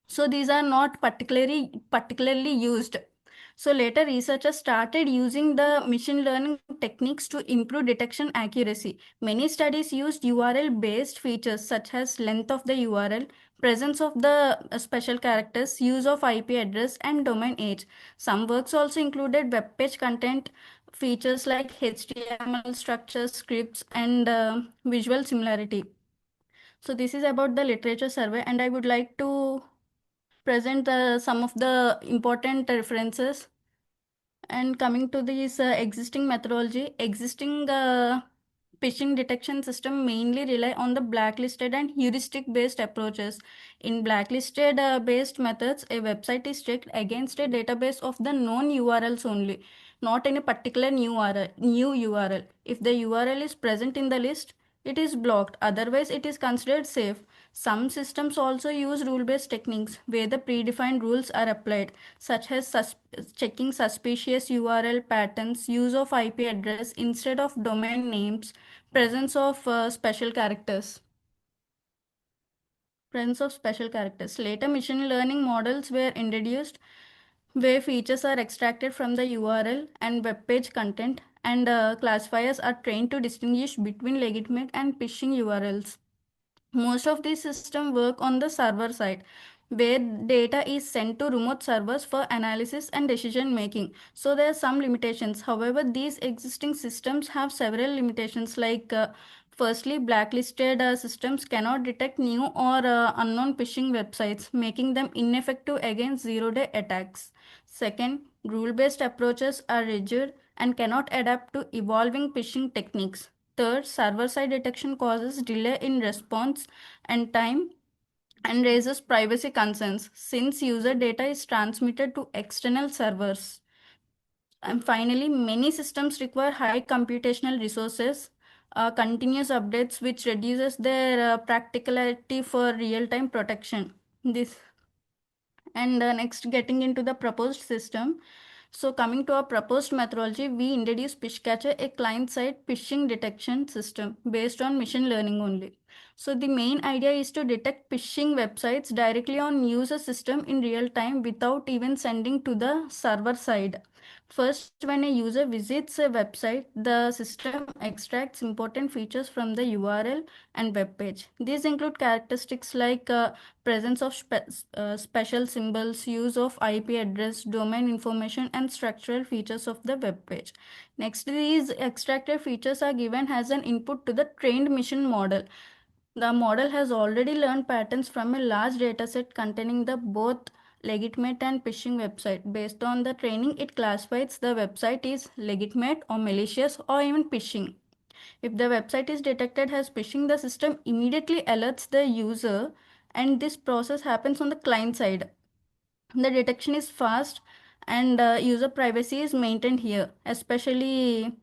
So these are not particularly used. So later researchers started using the machine learning techniques to improve detection accuracy. Many studies used URL based features such as length of the URL, presence of the special characters, use of IP address, and domain age. Some works also included web page content features like HTML structures, scripts, and visual similarity. So this is about the literature survey, and I would like to present some of the important references. And coming to this existing methodology, existing phishing detection system mainly rely on the blacklisted and heuristic based approaches. In blacklisted based methods, a website is checked against a database of the known URLs only, not any particular new URL. If the URL is present in the list, it is blocked. Otherwise, it is considered safe. Some systems also use rule-based techniques where the predefined rules are applied, such as checking suspicious URL patterns, use of IP address instead of domain names, presence of special characters. Presence of special characters. Later, machine learning models were introduced where features are extracted from the URL and web page content and classifiers are trained to distinguish between legitimate and phishing URLs. Most of these systems work on the server side, where data is sent to remote servers for analysis and decision making. So there are some limitations. However, these existing systems have several limitations, like firstly, blacklisted systems cannot detect new or unknown phishing websites, making them ineffective against zero-day attacks. Second, rule-based approaches are rigid and cannot adapt to evolving phishing techniques. Third, server-side detection causes delay in response and time and raises privacy concerns since user data is transmitted to external servers. And finally, many systems require high computational resources, continuous updates, which reduces their practicality for real-time protection. This and next, getting into the proposed system. So coming to our proposed methodology, we introduce Fishcatcher, a client-side phishing detection system based on machine learning only. So the main idea is to detect phishing websites directly on user system in real time without even sending to the server side. First, when a user visits a website, the system extracts important features from the URL and web page. These include characteristics like presence of special symbols, use of IP address, domain information, and structural features of the web page. Next, these extracted features are given as an input to the trained machine model. The model has already learned patterns from a large dataset containing the both legitimate and phishing website. Based on the training, it classifies the website is legitimate or malicious or even phishing. If the website is detected as phishing, the system immediately alerts the user, and this process happens on the client side. The detection is fast, and user privacy is maintained here, especially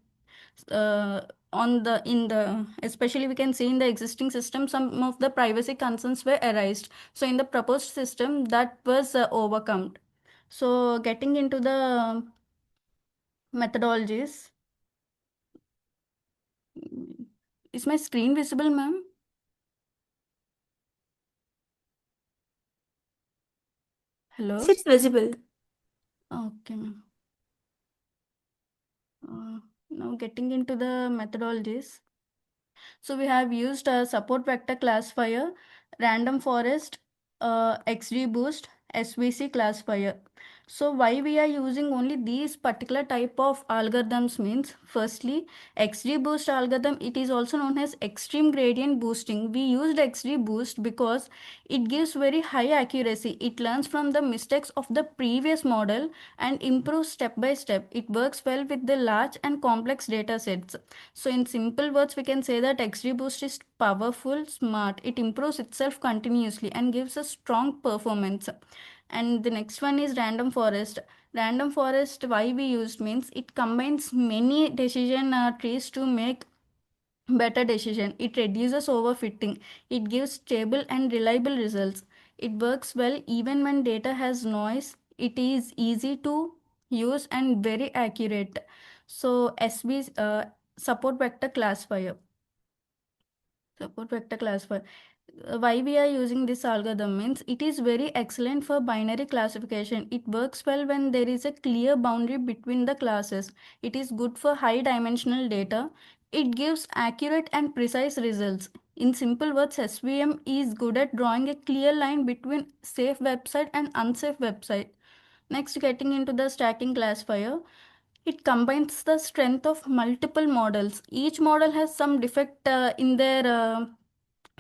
uh, on the in the especially we can see in the existing system some of the privacy concerns were arised. So in the proposed system that was overcome. So getting into the methodologies, is my screen visible, ma'am? Hello? Yes, it's visible. Okay, ma'am. Now getting into the methodologies. So we have used a support vector classifier, random forest, XGBoost, SVC classifier. So why we are using only these particular type of algorithms means, firstly, XGBoost algorithm, it is also known as extreme gradient boosting. We used XGBoost because it gives very high accuracy. It learns from the mistakes of the previous model and improves step by step. It works well with the large and complex data sets. So in simple words, we can say that XGBoost is powerful, smart. It improves itself continuously and gives a strong performance. And the next one is random forest. Random forest, why we used means it combines many decision trees to make better decision. It reduces overfitting. It gives stable and reliable results. It works well even when data has noise. It is easy to use and very accurate. So SB support vector classifier. Support vector classifier. Why we are using this algorithm means it is very excellent for binary classification. It works well when there is a clear boundary between the classes. It is good for high dimensional data. It gives accurate and precise results. In simple words, SVM is good at drawing a clear line between safe website and unsafe website. Next, getting into the stacking classifier. It combines the strength of multiple models. Each model has some defect in their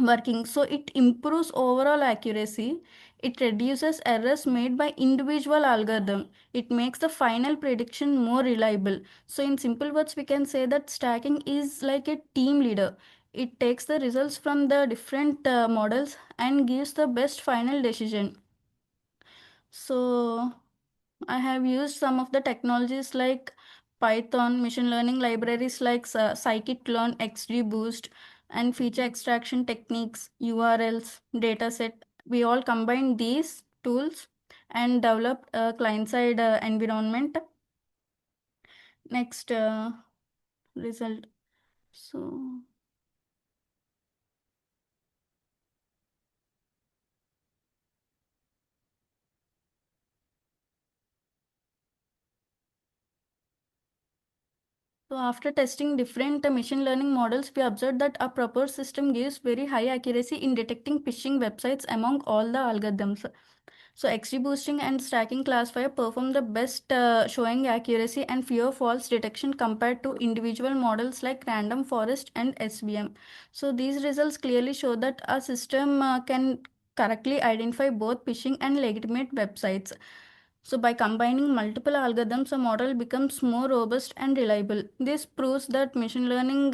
working, so it improves overall accuracy. It reduces errors made by individual algorithm. It makes the final prediction more reliable. So in simple words, we can say that stacking is like a team leader. It takes the results from the different models and gives the best final decision. So I have used some of the technologies like Python, machine learning libraries like scikit-learn, XGBoost, and feature extraction techniques, URLs, dataset. We all combined these tools and developed a client-side environment. Next result. So So after testing different machine learning models, we observed that a proposed system gives very high accuracy in detecting phishing websites among all the algorithms. So XGBoosting and stacking classifier perform the best, showing accuracy and fewer false detection compared to individual models like random forest and SVM. So these results clearly show that a system can correctly identify both phishing and legitimate websites. So by combining multiple algorithms, a model becomes more robust and reliable. This proves that machine learning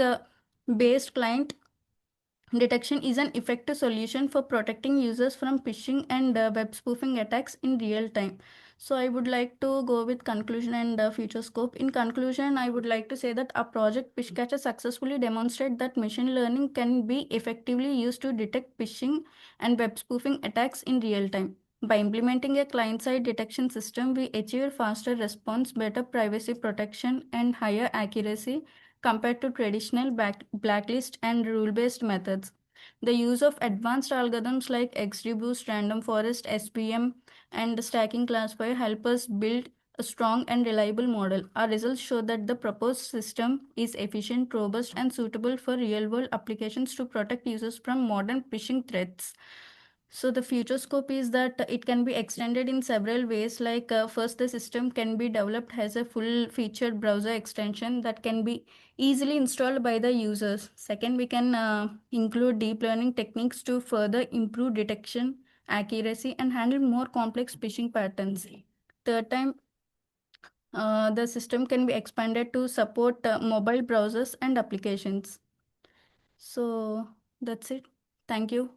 based client detection is an effective solution for protecting users from phishing and web spoofing attacks in real time. So I would like to go with conclusion and future scope. In conclusion, I would like to say that our project Fishcatcher successfully demonstrated that machine learning can be effectively used to detect phishing and web spoofing attacks in real time. By implementing a client-side detection system, we achieve faster response, better privacy protection, and higher accuracy compared to traditional blacklist and rule-based methods. The use of advanced algorithms like XGBoost, Random Forest, SPM, and Stacking Classifier help us build a strong and reliable model. Our results show that the proposed system is efficient, robust, and suitable for real-world applications to protect users from modern phishing threats. So the future scope is that it can be extended in several ways. Like first, the system can be developed as a full-featured browser extension that can be easily installed by the users. Second, we can include deep learning techniques to further improve detection, accuracy, and handle more complex phishing patterns. Third time, the system can be expanded to support mobile browsers and applications. So that's it. Thank you.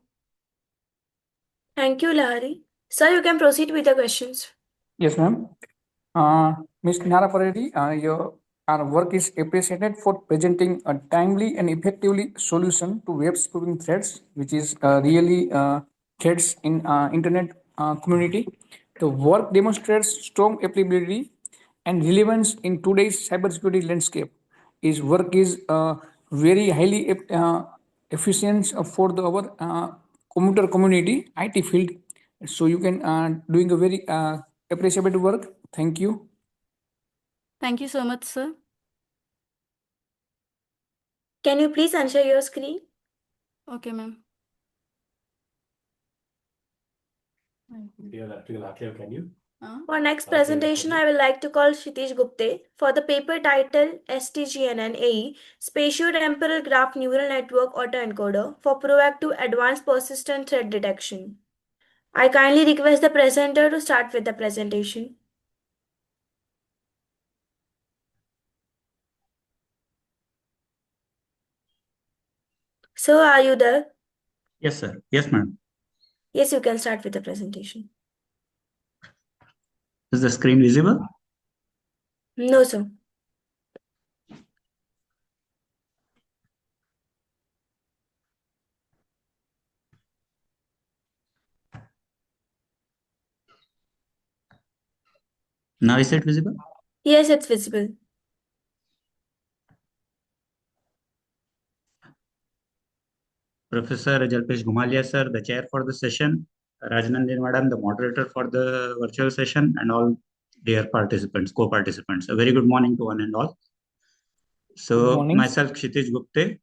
Thank you, Lahari. Sir, you can proceed with the questions. Yes, ma'am. Ms. Nara Paredi, your our work is appreciated for presenting a timely and effectively solution to web spoofing threats, which is really threats in internet community. The work demonstrates strong applicability and relevance in today's cybersecurity landscape. His work is very highly efficient for our commuter community, IT field. So you can doing a very appreciable work. Thank you. Thank you so much, sir. Can you please unshare your screen? Okay, ma'am. For next presentation, I would like to call Kshitish Gupte for the paper titled STGNN AE Spatial Temporal Graph Neural Network Autoencoder for Proactive Advanced Persistent Threat Detection. I kindly request the presenter to start with the presentation. So, are you there? Yes, sir. Yes, ma'am. Yes, you can start with the presentation. Is the screen visible? No, sir. Now is it visible? Yes, it's visible. Professor Jalpesh Gumalia, sir, the chair for the session, Rajnandini madam, the moderator for the virtual session, and all dear participants, co-participants. A very good morning to one and all. Good So morning. myself, Kshitij Gupte,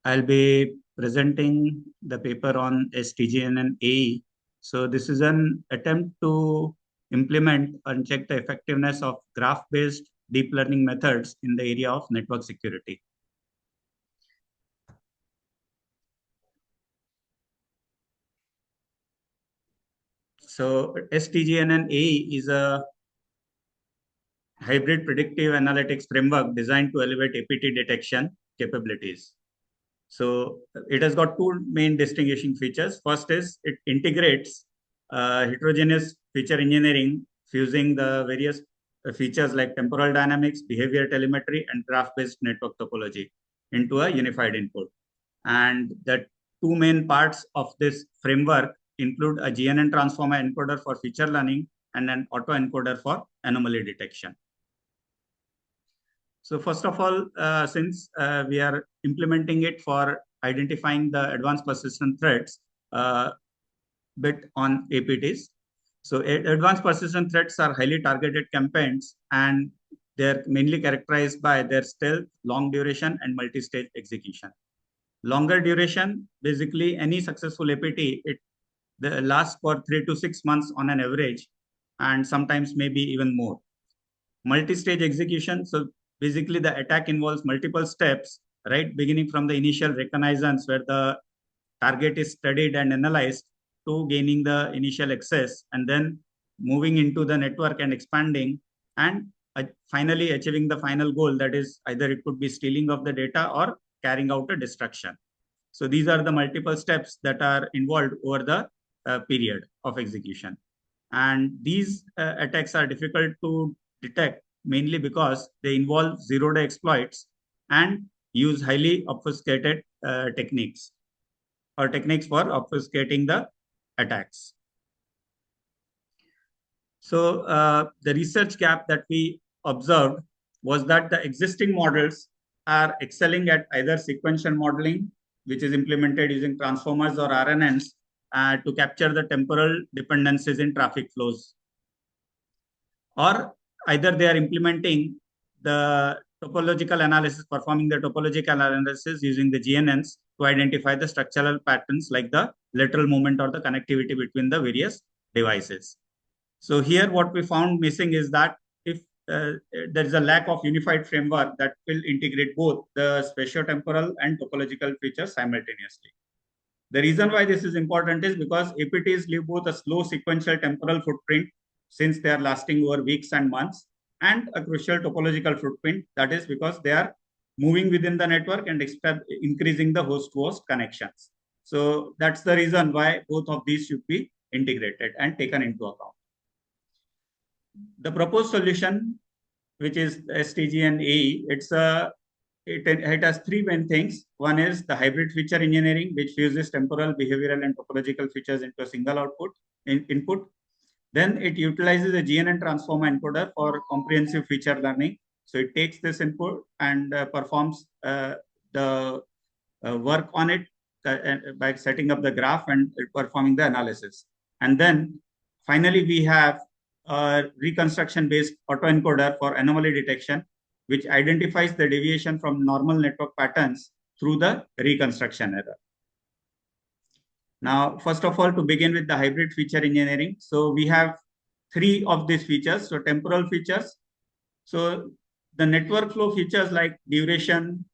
I'll be presenting the paper on STGN and AE. So this is an attempt to implement and check the effectiveness of graph-based deep learning methods in the area of network security. So STGNN-AE is a hybrid predictive analytics framework designed to elevate APT detection capabilities. So it has got two main distinguishing features. First is it integrates heterogeneous feature engineering, fusing the various features like temporal dynamics, behavior telemetry, and graph-based network topology into a unified input. And the two main parts of this framework include a GNN transformer encoder for feature learning and an autoencoder for anomaly detection. So first of all, since we are implementing it for identifying the advanced persistent threats, bit on APTs. So advanced persistent threats are highly targeted campaigns, and they're mainly characterized by their stealth, long duration, and multi-stage execution. Longer duration, basically any successful APT, it lasts for 3 to 6 months on an average, and sometimes maybe even more. Multi-stage execution, so basically the attack involves multiple steps, right? Beginning from the initial reconnaissance where the target is studied and analyzed to gaining the initial access, and then moving into the network and expanding, and finally achieving the final goal, that is either it could be stealing of the data or carrying out a destruction. So these are the multiple steps that are involved over the period of execution. And these attacks are difficult to detect mainly because they involve zero-day exploits and use highly obfuscated techniques or techniques for obfuscating the attacks. So the research gap that we observed was that the existing models are excelling at either sequential modeling, which is implemented using transformers or RNNs to capture the temporal dependencies in traffic flows. Or either they are implementing the topological analysis, performing the topological analysis using the GNNs to identify the structural patterns like the lateral movement or the connectivity between the various devices. So here what we found missing is that if there is a lack of unified framework that will integrate both the spatiotemporal and topological features simultaneously. The reason why this is important is because APTs leave both a slow sequential temporal footprint, since they are lasting over weeks and months, and a crucial topological footprint, that is because they are moving within the network and increasing the host-to-host connections. So that's the reason why both of these should be integrated and taken into account. The proposed solution, which is STG and AE, it has three main things. One is the hybrid feature engineering, which fuses temporal, behavioral, and topological features into a single input. Then it utilizes a GNN transformer encoder for comprehensive feature learning. So it takes this input and performs the work on it by setting up the graph and performing the analysis. And then finally, we have a reconstruction-based autoencoder for anomaly detection, which identifies the deviation from normal network patterns through the reconstruction error. Now, first of all, to begin with the hybrid feature engineering. So we have three of these features. So temporal features. So the network flow features like duration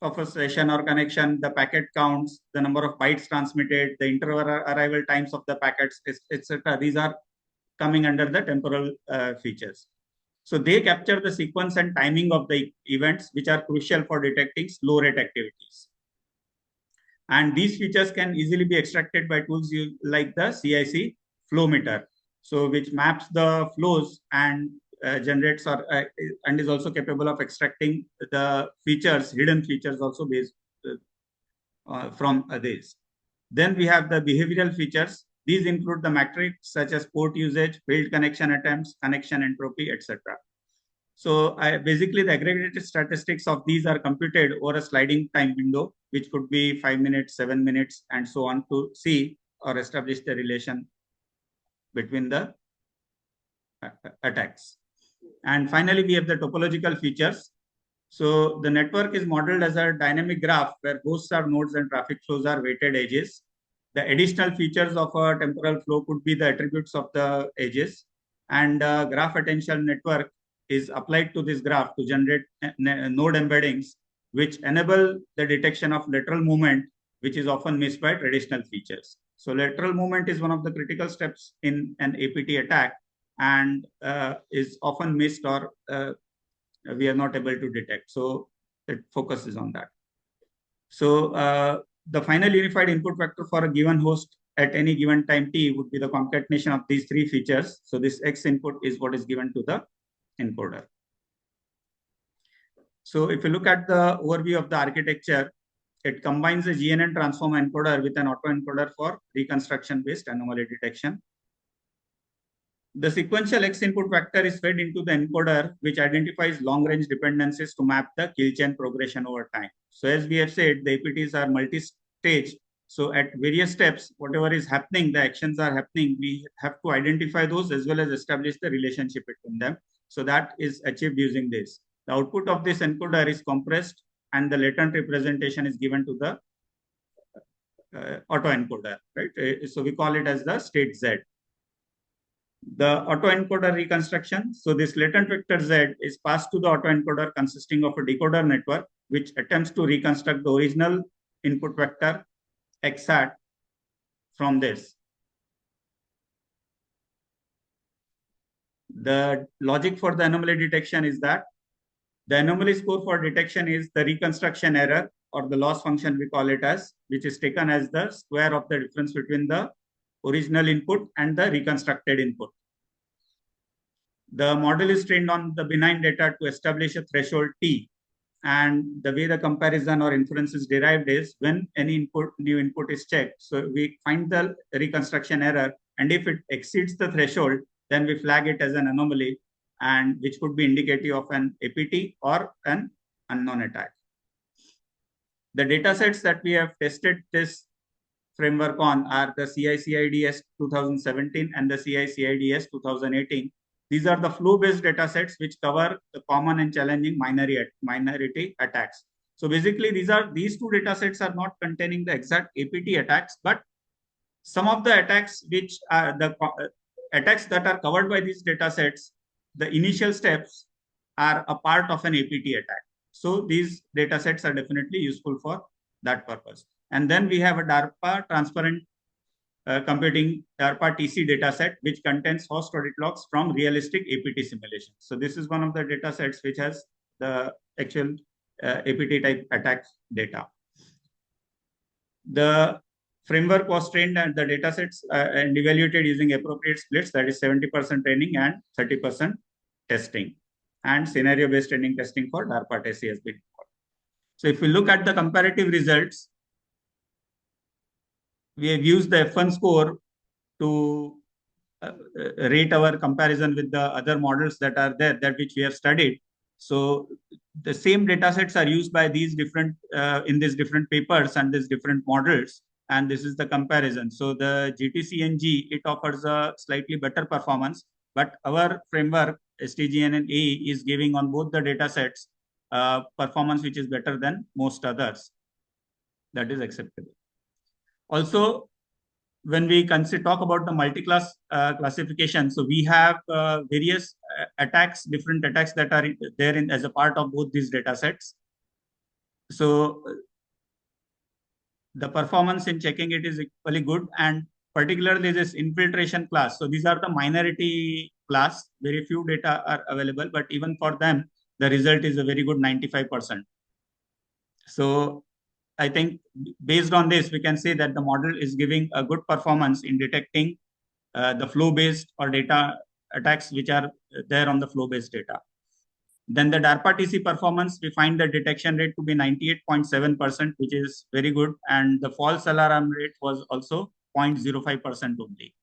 of a session or connection, the packet counts, the number of bytes transmitted, the interval arrival times of the packets, etc. These are coming under the temporal features. So they capture the sequence and timing of the events, which are crucial for detecting slow rate activities. And these features can easily be extracted by tools like the CIC flow meter, so which maps the flows and generates and is also capable of extracting the features, hidden features also based from this. Then we have the behavioral features. These include the metrics such as port usage, failed connection attempts, connection entropy, etc. So basically the aggregated statistics of these are computed over a sliding time window, which could be 5 minutes, 7 minutes, and so on, to see or establish the relation between the attacks. And finally, we have the topological features. So the network is modeled as a dynamic graph where hosts are nodes and traffic flows are weighted edges. The additional features of a temporal flow could be the attributes of the edges, and graph attention network is applied to this graph to generate node embeddings, which enable the detection of lateral movement, which is often missed by traditional features. So lateral movement is one of the critical steps in an APT attack and is often missed or we are not able to detect. So it focuses on that. So the final unified input vector for a given host at any given time t would be the concatenation of these three features. So this X input is what is given to the encoder. So if you look at the overview of the architecture, it combines a GNN transformer encoder with an autoencoder for reconstruction-based anomaly detection. The sequential X input vector is fed into the encoder, which identifies long-range dependencies to map the kill chain progression over time. So as we have said, the APTs are multi-stage. So at various steps, whatever is happening, the actions are happening, we have to identify those as well as establish the relationship between them. So that is achieved using this. The output of this encoder is compressed and the latent representation is given to the autoencoder, right? So we call it as the state Z. The autoencoder reconstruction. So this latent vector Z is passed to the autoencoder consisting of a decoder network, which attempts to reconstruct the original input vector X hat from this. The logic for the anomaly detection is that the anomaly score for detection is the reconstruction error, or the loss function we call it as, which is taken as the square of the difference between the original input and the reconstructed input. The model is trained on the benign data to establish a threshold T. And the way the comparison or inference is derived is when any new input is checked. So we find the reconstruction error, and if it exceeds the threshold, then we flag it as an anomaly, and which could be indicative of an APT or an unknown attack. The data sets that we have tested this framework on are the CI/CIDS 2017 and the CI/CIDS 2018. These are the flow-based data sets which cover the common and challenging minority attacks. So basically, these two data sets are not containing the exact APT attacks, but some of the attacks which are the attacks that are covered by these data sets, the initial steps are a part of an APT attack. So these data sets are definitely useful for that purpose. And then we have a DARPA transparent computing DARPA TC dataset, which contains host audit logs from realistic APT simulations. So this is one of the data sets which has the actual APT type attack data. The framework was trained and the data sets and evaluated using appropriate splits, that is 70% training and 30% testing. And scenario-based training testing for DARPA TC has been involved. So if we look at the comparative results, we have used the F1 score to rate our comparison with the other models that are there, that which we have studied. So the same data sets are used by these different in these different papers and these different models, and this is the comparison. So the GTCNG, it offers a slightly better performance, but our framework STGNN-A is giving on both the data sets performance which is better than most others. That is acceptable. Also, when we talk about the multi-class classification, so we have various attacks, different attacks that are there as a part of both these data sets. So the performance in checking it is equally good, and particularly this infiltration class. So these are the minority class. Very few data are available, but even for them, the result is a very good 95%. So I think based on this, we can say that the model is giving a good performance in detecting the flow-based or data attacks which are there on the flow-based data. Then the DARPA TC performance, we find the detection rate to be 98.7%, which is very good. And the false alarm rate was also 0.05% only.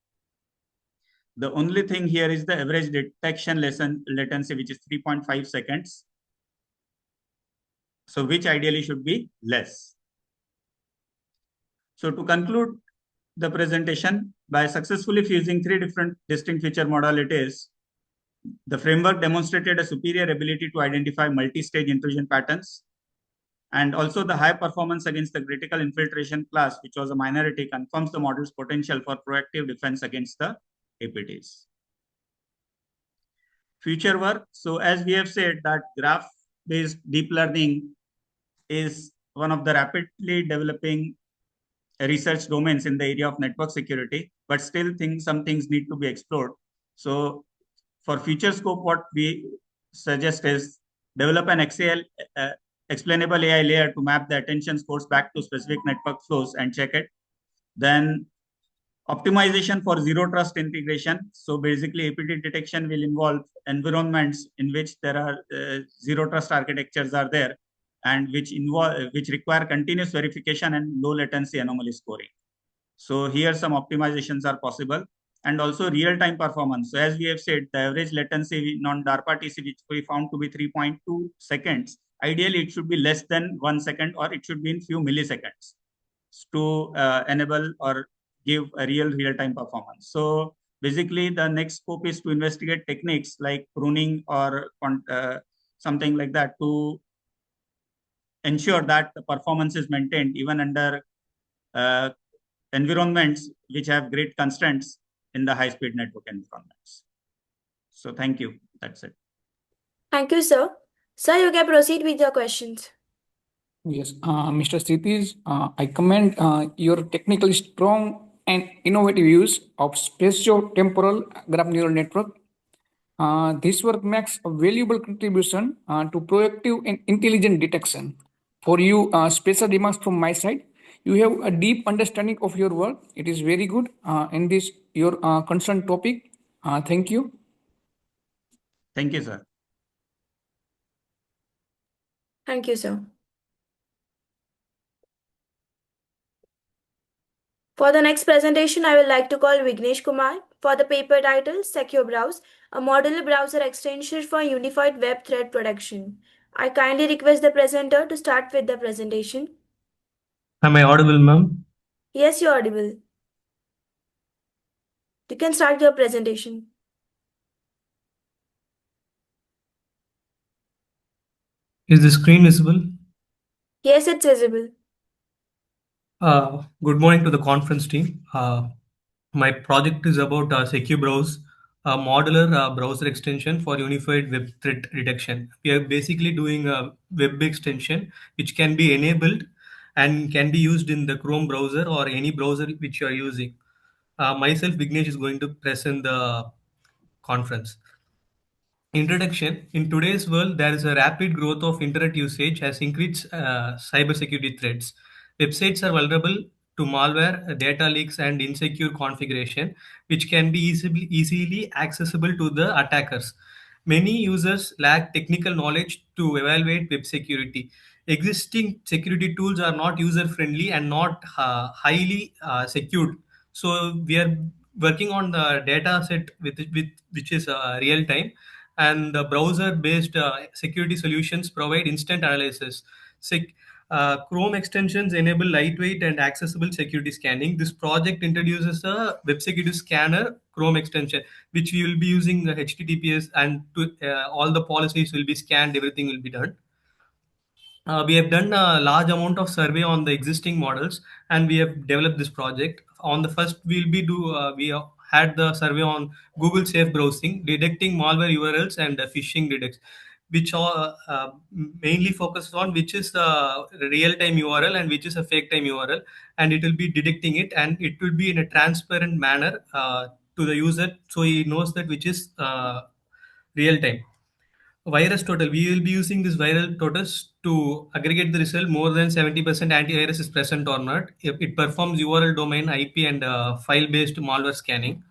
The only thing here is the average detection latency, which is 3.5 seconds. So which ideally should be less. So to conclude the presentation, by successfully fusing three different distinct feature modalities, the framework demonstrated a superior ability to identify multi-stage intrusion patterns, and also the high performance against the critical infiltration class, which was a minority, confirms the model's potential for proactive defense against the APTs. Future work. So as we have said that graph-based deep learning is one of the rapidly developing research domains in the area of network security, but still some things need to be explored. So for future scope, what we suggest is develop an explainable AI layer to map the attention scores back to specific network flows and check it. Then optimization for zero trust integration. So basically APT detection will involve environments in which there are zero trust architectures are there, and which require continuous verification and low latency anomaly scoring. So here some optimizations are possible, and also real-time performance. So as we have said, the average latency on DARPA TC, which we found to be 3.2 seconds, ideally it should be less than 1 second, or it should be in few milliseconds to enable or give a real-time performance. So Basically, the next scope is to investigate techniques like pruning or something like that to ensure that the performance is maintained even under uh, environments which have great constraints in the high-speed network environments. So thank you. That's it. Thank you, sir. Sir, you can proceed with your questions. Yes, Mr. Sthitish, I commend your technically strong and innovative use of spatio-temporal graph neural network. This work makes a valuable contribution to proactive and intelligent detection. For you, special remarks from my side. You have a deep understanding of your work. It is very good in this your concerned topic. Thank you. Thank you, sir. Thank you, sir. For the next presentation, I would like to call Vignesh Kumar for the paper title Secure Browse, a modular browser extension for unified web thread protection. I kindly request the presenter to start with the presentation. Am I audible, ma'am? Yes, you're audible. You can start your presentation. Is the screen visible? Yes, it's visible. Good morning to the conference team. My project is about Secure Browse, a modular browser extension for unified web threat detection. We are basically doing a web extension which can be enabled and can be used in the Chrome browser or any browser which you are using. Myself, Vignesh, is going to present the conference. Introduction. In today's world, there is a rapid growth of internet usage has increased cybersecurity threats. Websites are vulnerable to malware, data leaks, and insecure configuration, which can be easily accessible to the attackers. Many users lack technical knowledge to evaluate web security. Existing security tools are not user friendly and not highly secured. So we are working on the data set with which is real time, and the browser-based security solutions provide instant analysis. Chrome extensions enable lightweight and accessible security scanning. This project introduces a web security scanner Chrome extension, which we will be using the HTTPS, and all the policies will be scanned, everything will be done. We have done a large amount of survey on the existing models, and we have developed this project. On the first, we had the survey on Google Safe Browsing, detecting malware URLs and phishing detects, which mainly focuses on which is the real-time URL and which is a fake-time URL, and it will be detecting it, and it will be in a transparent manner to the user, so he knows that which is real-time. Virus total. We will be using this viral totals to aggregate the result more than 70% antivirus is present or not. If it performs URL, domain, IP, and file-based malware scanning.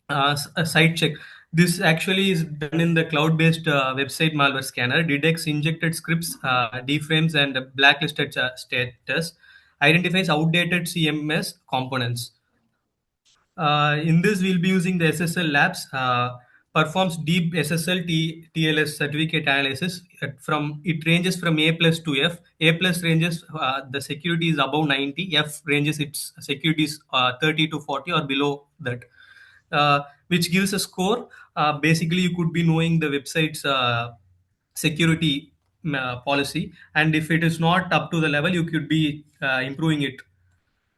A site check. This actually is done in the cloud-based website malware scanner. Detects injected scripts, deframes, and blacklisted status. Identifies outdated CMS components. In this, we'll be using the SSL Labs, performs deep SSL TLS certificate analysis. It ranges from A plus to F. A plus ranges the security is above 90. F ranges its security is 30 to 40 or below that, which gives a score. Basically, you could be knowing the website's security policy, and if it is not up to the level, you could be improving it.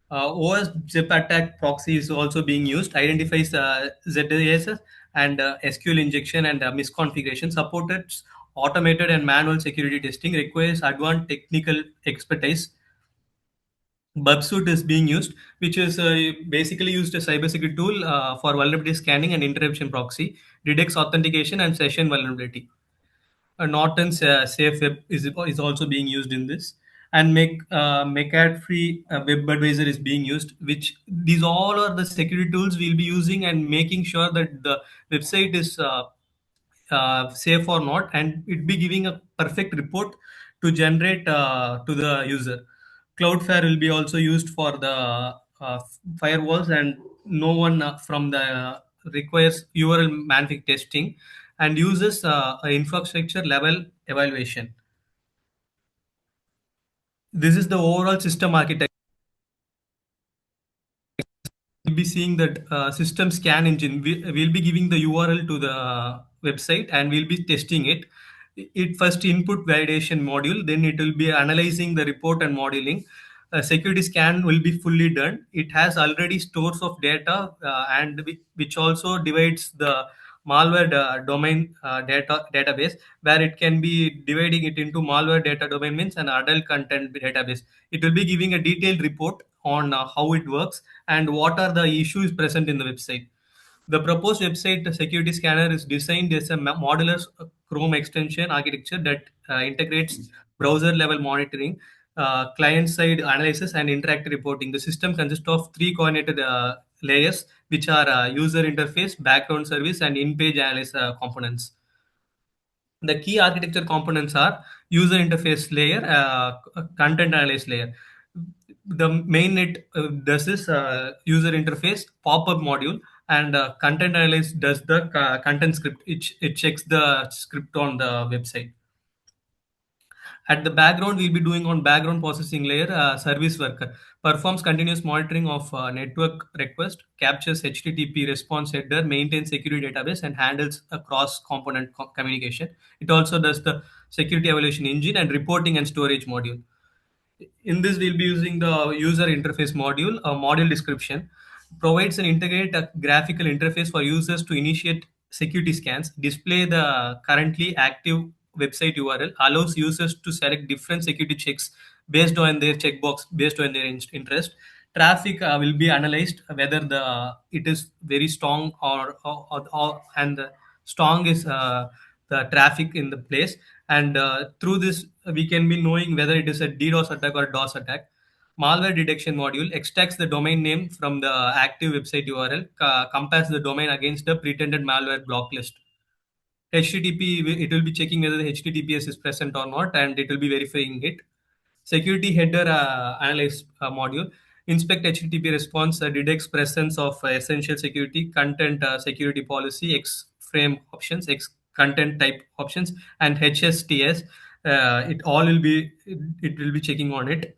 OS zip attack proxy is also being used, identifies ZAS and SQL injection and misconfiguration, supported automated and manual security testing, requires advanced technical expertise. Bubsuit is being used, which is basically used as a cybersecurity tool for vulnerability scanning and interruption proxy, detects authentication and session vulnerability. Norton's Safe Web is also being used in this, and McAfee Web Advisor is being used. Which these all are the security tools we'll be using and making sure that the website is safe or not, and it be giving a perfect report to generate to the user. Cloudflare will be also used for the firewalls, and no one from the requires URL manifest testing, and uses infrastructure level evaluation. This is the overall system architecture. be seeing that system scan engine. We'll be giving the URL to the website and we'll be testing it. It first input validation module, then it will be analyzing the report and modeling. Security scan will be fully done. It has already stores of data and which also divides the malware domain database, where it can be dividing it into malware data domain means an adult content database. It will be giving a detailed report on how it works and what are the issues present in the website. The proposed website security scanner is designed as a modular Chrome extension architecture that integrates browser level monitoring, client side analysis, and interactive reporting. The system consists of three coordinated layers, which are user interface, background service, and in page analysis components. The key architecture components are user interface layer, content analysis layer. The mainnet does this user interface pop-up module, and content analysis does the content script. It checks the script on the website. At the background, we'll be doing on background processing layer, service worker performs continuous monitoring of network request, captures HTTP response header, maintains security database, and handles a cross-component communication. It also does the security evaluation engine and reporting and storage module. In this, we'll be using the user interface module. A module description provides an integrated graphical interface for users to initiate security scans, display the currently active website URL, allows users to select different security checks based on their checkbox, based on their interest. Traffic will be analyzed whether it is very strong and the strong is the traffic in the place, and through this we can be knowing whether it is a DDoS attack or DOS attack. Malware detection module extracts the domain name from the active website URL, compares the domain against the pretended malware block list. HTTP, it will be checking whether the HTTPS is present or not, and it will be verifying it. Security header analyze module inspect HTTP response, detects presence of essential security, content security policy, X frame options, X content type options, and HSTS. It all will be it will be checking on it.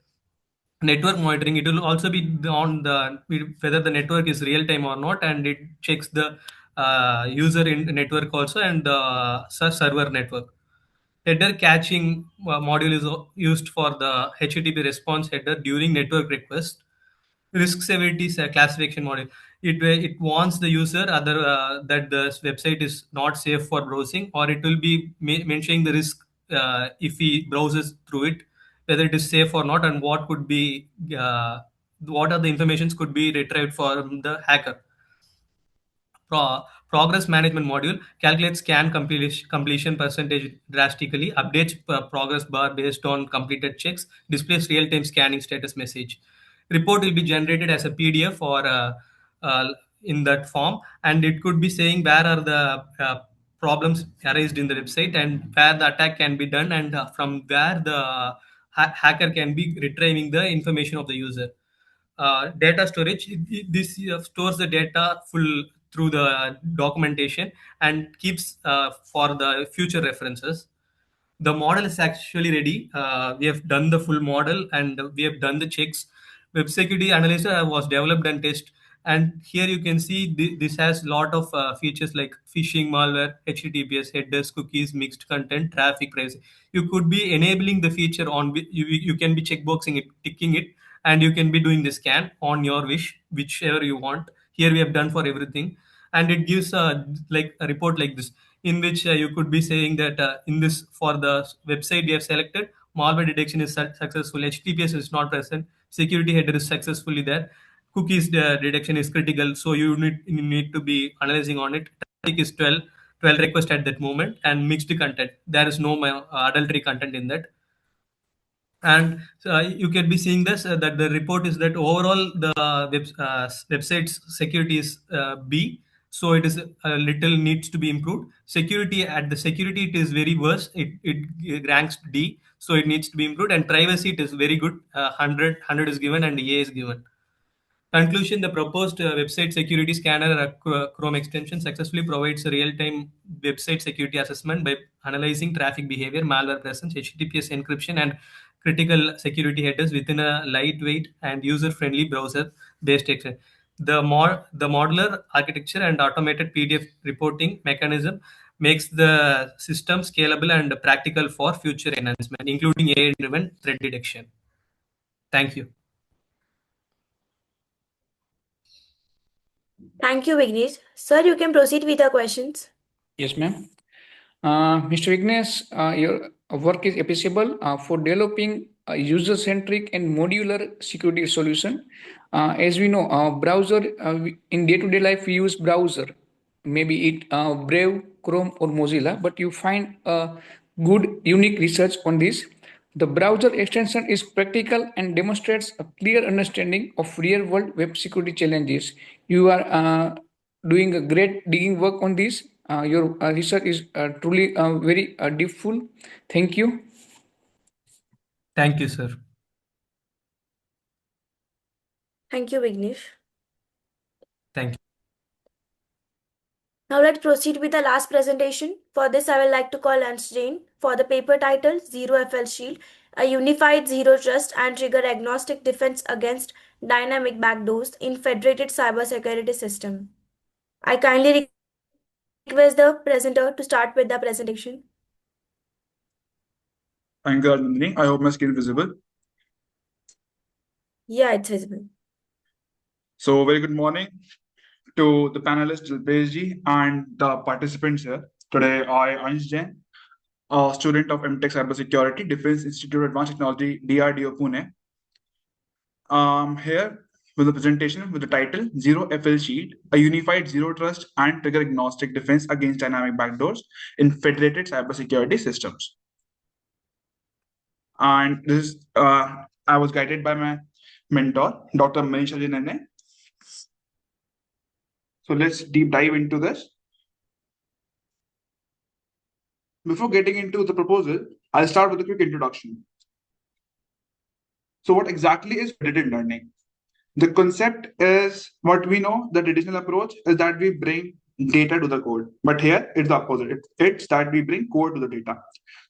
Network monitoring, it will also be on the whether the network is real time or not, and it checks the user in network also and the server network. Header caching module is used for the HTTP response header during network request. Risk severity classification module, it warns the user that the website is not safe for browsing, or it will be mentioning the risk if he browses through it, whether it is safe or not, and what are the informations could be retrieved from the hacker. Progress management module calculates scan completion percentage drastically, updates progress bar based on completed checks, displays real-time scanning status message. Report will be generated as a PDF or in that form, and it could be saying where are the problems arised in the website and where the attack can be done, and from where the hacker can be retrieving the information of the user. Data storage, this stores the data full through the documentation and keeps for the future references. The model is actually ready. We have done the full model and we have done the checks. Web security analyzer was developed and tested, and here you can see this has lot of features like phishing, malware, HTTPS, headers, cookies, mixed content, traffic pricing. You could be enabling the feature on you can be checkboxing it, ticking it, and you can be doing the scan on your wish, whichever you want. Here we have done for everything, and it gives like a report like this, in which you could be saying that in this for the website we have selected, malware detection is successful, HTTPS is not present, security header is successfully there, cookies detection is critical, so you need to be analyzing on it. Traffic is 12 requests at that moment, and mixed content, there is no adultery content in that. And you can be seeing this that the report is that overall the website's security is B, so it is a little needs to be improved. Security, at the security it is very worse, it ranks D, so it needs to be improved. And privacy, it is very good, 100 is given and A is given. Conclusion, the proposed website security scanner Chrome extension successfully provides a real-time website security assessment by analyzing traffic behavior, malware presence, HTTPS encryption, and critical security headers within a lightweight and user-friendly browser-based extension. The modular architecture and automated PDF reporting mechanism makes the system scalable and practical for future enhancement, including AI-driven threat detection. Thank you. Thank you, Vignesh. Sir, you can proceed with the questions. Yes, ma'am. Mr. Vignesh, your work is appreciable for developing a user-centric and modular security solution. As we know, browser in day-to-day life we use browser, maybe it Brave, Chrome, or Mozilla. But you find good, unique research on this. The browser extension is practical and demonstrates a clear understanding of real-world web security challenges. You are doing a great digging work on this. Your research is truly very deepful. Thank you. Thank you, sir. Thank you, Vignesh. Thank you. Now let's proceed with the last presentation. For this, I would like to call Ernst Jane for the paper title Zero FL Shield, a unified zero trust and trigger agnostic defense against dynamic backdoors in federated cybersecurity system. I kindly request the presenter to start with the presentation. Thank you, Arjun. I hope my screen is visible. Yeah, it's visible. So, very good morning to the panelists, Dilpesh ji, and the participants here. Today, I, Ansh Jain, a student of MTech Cybersecurity, Defense Institute of Advanced Technology, DRDO Pune. Here with a presentation with the title Zero FL Shield, a unified zero trust and trigger agnostic defense against dynamic backdoors in federated cybersecurity systems. And this is, I was guided by my mentor, Dr. Manisha Jinene. So let's deep dive into this. Before getting into the proposal, I'll start with a quick introduction. So what exactly is federated learning? The concept is what we know, the traditional approach is that we bring data to the code. But here it's the opposite. It's that we bring code to the data.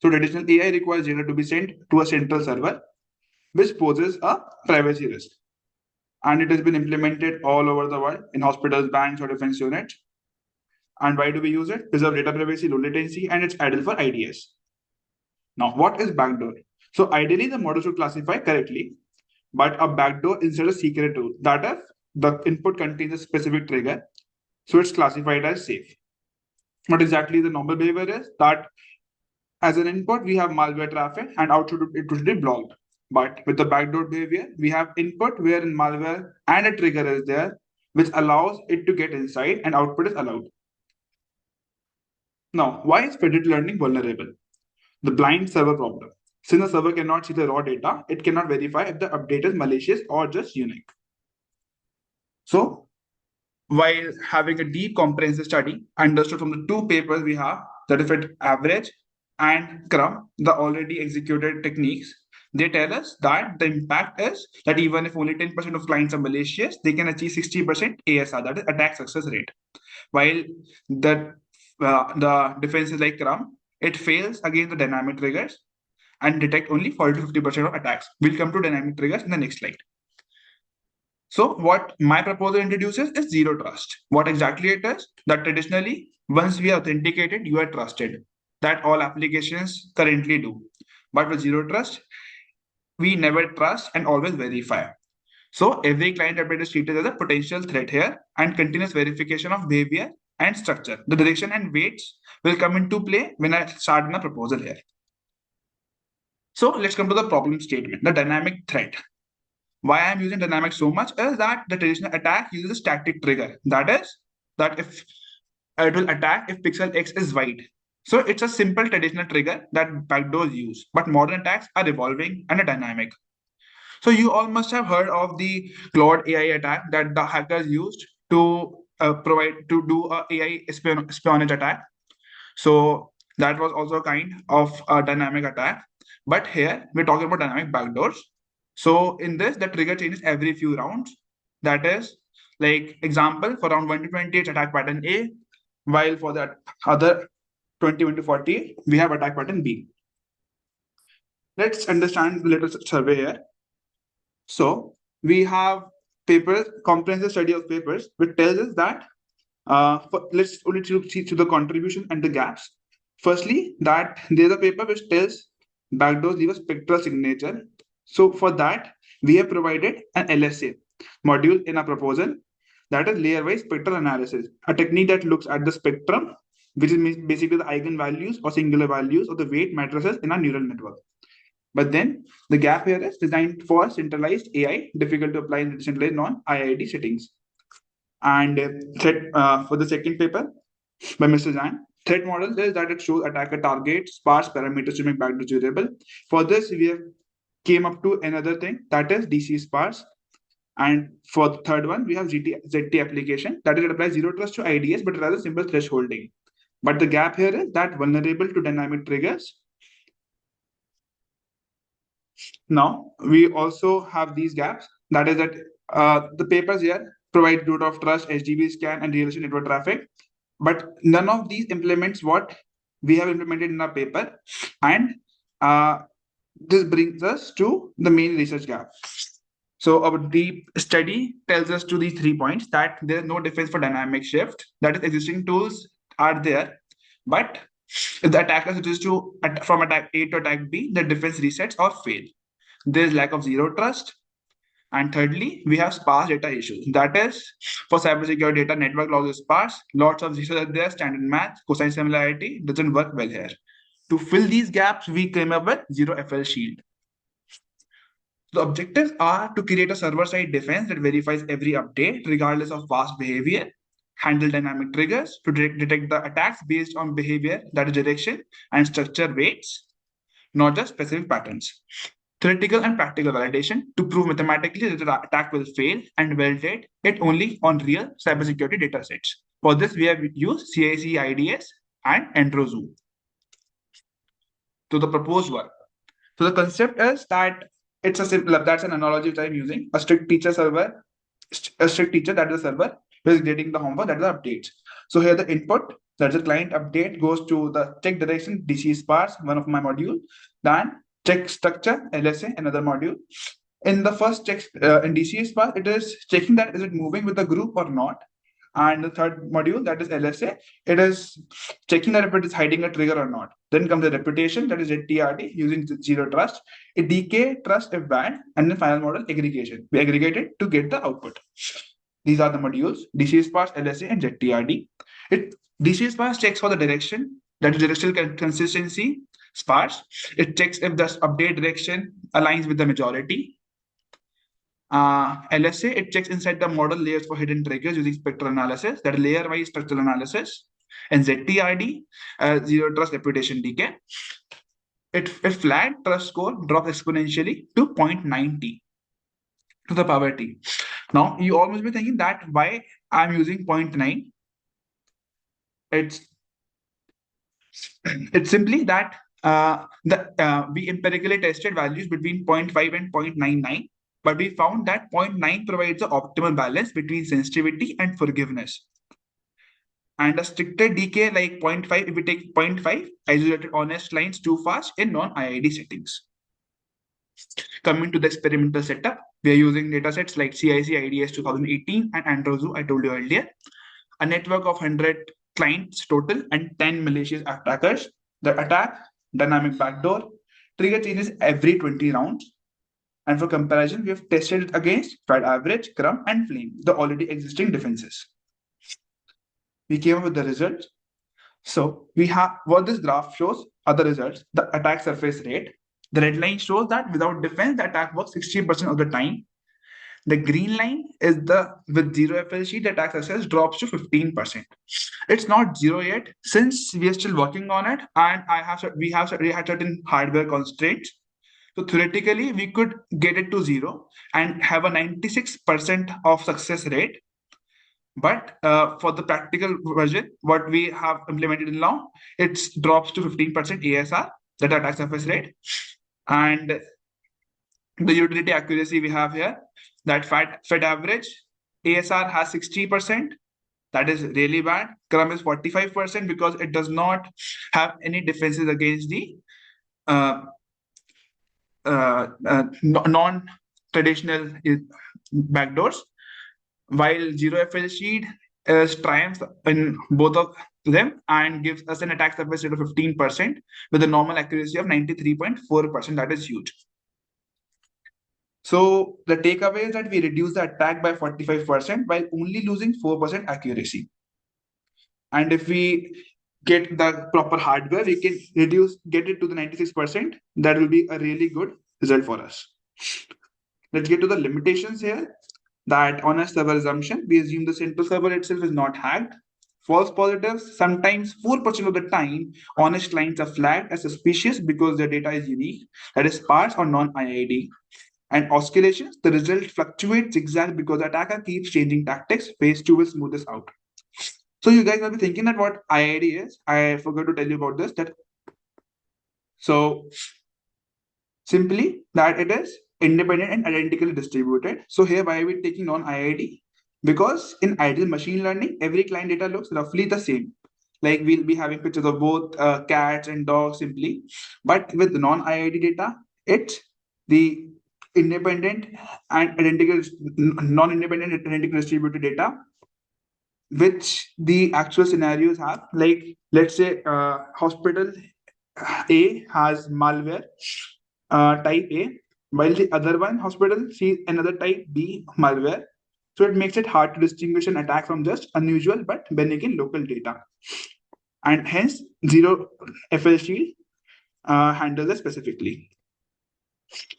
So traditional AI requires data to be sent to a central server, which poses a privacy risk. And it has been implemented all over the world in hospitals, banks, or defense units. And why do we use it? Preserve data privacy, low latency, and it's ideal for IDS. Now, what is backdoor? So ideally, the model should classify correctly, but a backdoor is a secret tool. That is, the input contains a specific trigger, so it's classified as safe. What exactly the normal behavior is that as an input, we have malware traffic and output it should be blocked. But with the backdoor behavior, we have input wherein malware and a trigger is there, which allows it to get inside and output is allowed. Now, why is federated learning vulnerable? The blind server problem. Since the server cannot see the raw data, it cannot verify if the update is malicious or just unique. So, while having a deep comprehensive study, understood from the two papers we have, that is at average and Scrum, the already executed techniques, they tell us that the impact is that even if only 10% of clients are malicious, they can achieve 60% ASR, that is attack success rate. While the defenses like Scrum, it fails against the dynamic triggers and detect only 40 to 50% of attacks. We'll come to dynamic triggers in the next slide. So what my proposal introduces is zero trust. What exactly it is? That traditionally, once we are authenticated, you are trusted. That all applications currently do. But with zero trust, we never trust and always verify. So every client update is treated as a potential threat here, and continuous verification of behavior and structure. The direction and weights will come into play when I start my proposal here. So let's come to the problem statement, the dynamic threat. Why I'm using dynamic so much is that the traditional attack uses a static trigger. That is, that if it will attack if pixel X is white. So it's a simple traditional trigger that backdoors use, but modern attacks are evolving and are dynamic. So you all must have heard of the Claude AI attack that the hackers used to do a AI espionage attack. So that was also a kind of a dynamic attack. But here we're talking about dynamic backdoors. So in this, the trigger changes every few rounds. That is, like example, for round 1 to 20, it's attack pattern A, while for that other 21 to 40, we have attack pattern B. Let's understand the little survey here. So we have papers, comprehensive study of papers, which tells us that let's only see to the contribution and the gaps. Firstly, that there's a paper which tells backdoors leave a spectral signature. So for that, we have provided an LSA module in our proposal, that is layer-wise spectral analysis, a technique that looks at the spectrum, which is basically the eigenvalues or singular values of the weight matrices in our neural network. But then the gap here is designed for centralized AI, difficult to apply in decentralized non-IID settings. And for the second paper by Mr. Zhang, threat model is that it shows attacker target sparse parameters to make backdoor durable. For this, we have came up to another thing, that is DC sparse. And for the third one, we have ZT application, that is it applies zero trust to IDS, but rather simple thresholding. But the gap here is that vulnerable to dynamic triggers. Now, we also have these gaps, that is that the papers here provide root of trust, HDB scan, and relation network traffic, but none of these implements what we have implemented in our paper. And this brings us to the main research gap. So our deep study tells us to these 3 points, that there is no defense for dynamic shift, that is existing tools are there, but if the attacker switches from attack A to attack B, the defense resets or fail. There is lack of zero trust. And thirdly, we have sparse data issues. That is, for cybersecurity data, network loss is sparse. Lots of issues are there. Standard math, cosine similarity doesn't work well here. To fill these gaps, we came up with Zero FL Shield. The objectives are to create a server-side defense that verifies every update, regardless of past behavior, handle dynamic triggers to detect the attacks based on behavior, that is direction, and structure weights, not just specific patterns. Theoretical and practical validation to prove mathematically that the attack will fail, and validate it only on real cybersecurity datasets. For this, we have used CIC IDS and Entrozoo. So the proposed work. So the concept is that it's a simple, that's an analogy which I'm using. A strict teacher, that is the server, who is getting the homework, that is the updates. So here the input, that's the client update, goes to the check direction, DC sparse, one of my module. Then check structure, LSA, another module. In the first check in DC sparse, it is checking that is it moving with the group or not. And the third module, that is LSA, it is checking that if it is hiding a trigger or not. Then comes the reputation, that is ZTRD, using zero trust. A DK, trust if bad, and then final model, aggregation. We aggregate it to get the output. These are the modules, DC sparse, LSA, and ZTRD. DC sparse checks for the direction, that is directional consistency. Sparse, it checks if the update direction aligns with the majority. LSA, it checks inside the model layers for hidden triggers using spectral analysis, that is layer-wise structural analysis. And ZTRD, zero trust reputation decay. It flat trust score drops exponentially to 0.90 to the power T. Now, you all must be thinking that why I'm using 0.9. It's simply that we empirically tested values between 0.5 and 0.99, but we found that 0.9 provides the optimal balance between sensitivity and forgiveness. And a stricter decay like 0.5, if we take 0.5, isolated honest lines too fast in non-IID settings. Coming to the experimental setup, we are using datasets like CIC IDS 2018 and Entrozoo, I told you earlier. A network of 100 clients total and 10 malicious attackers. The attack, dynamic backdoor, trigger changes every 20 rounds. And for comparison, we have tested it against Fed average, Crumb, and Flame, the already existing defenses. We came up with the results. So we have what this graph shows are the results, the attack surface rate. The red line shows that without defense, the attack works 60% of the time. The green line is with zero FLC, the attack success drops to 15%. It's not zero yet, since we are still working on it, and we had certain hardware constraints. So theoretically, we could get it to zero and have a 96% of success rate. But for the practical version, what we have implemented in now, it drops to 15% ASR, that attack surface rate. And the utility accuracy we have here, that Fed average, ASR has 60%. That is really bad. Crumb is 45% because it does not have any defenses against the non-traditional backdoors. while zero FL sheet is triumphs in both of them and gives us an attack surface rate of 15% with a normal accuracy of 93.4%. That is huge. So the takeaway is that we reduce the attack by 45% while only losing 4% accuracy. And if we get the proper hardware, we can get it to the 96%. That will be a really good result for us. Let's get to the limitations here. That on a server assumption, we assume the central server itself is not hacked. False positives, sometimes 4% of the time, honest clients are flagged as suspicious because their data is unique, that is sparse or non-IID. And oscillations, the result fluctuates zigzag because the attacker keeps changing tactics. Phase 2 will smooth this out. So you guys might be thinking that what IID is. I forgot to tell you about this. So simply that it is independent and identically distributed. So here why are we taking non-IID? Because in ideal machine learning, every client data looks roughly the same. Like we'll be having pictures of both cats and dogs simply. But with non-IID data, it's the independent and identical, non-independent and identical distributed data, which the actual scenarios have. Like let's say hospital A has malware type A, while the other one hospital sees another type B malware. So it makes it hard to distinguish an attack from just unusual but benign local data. And hence, zero FL shield handles it specifically.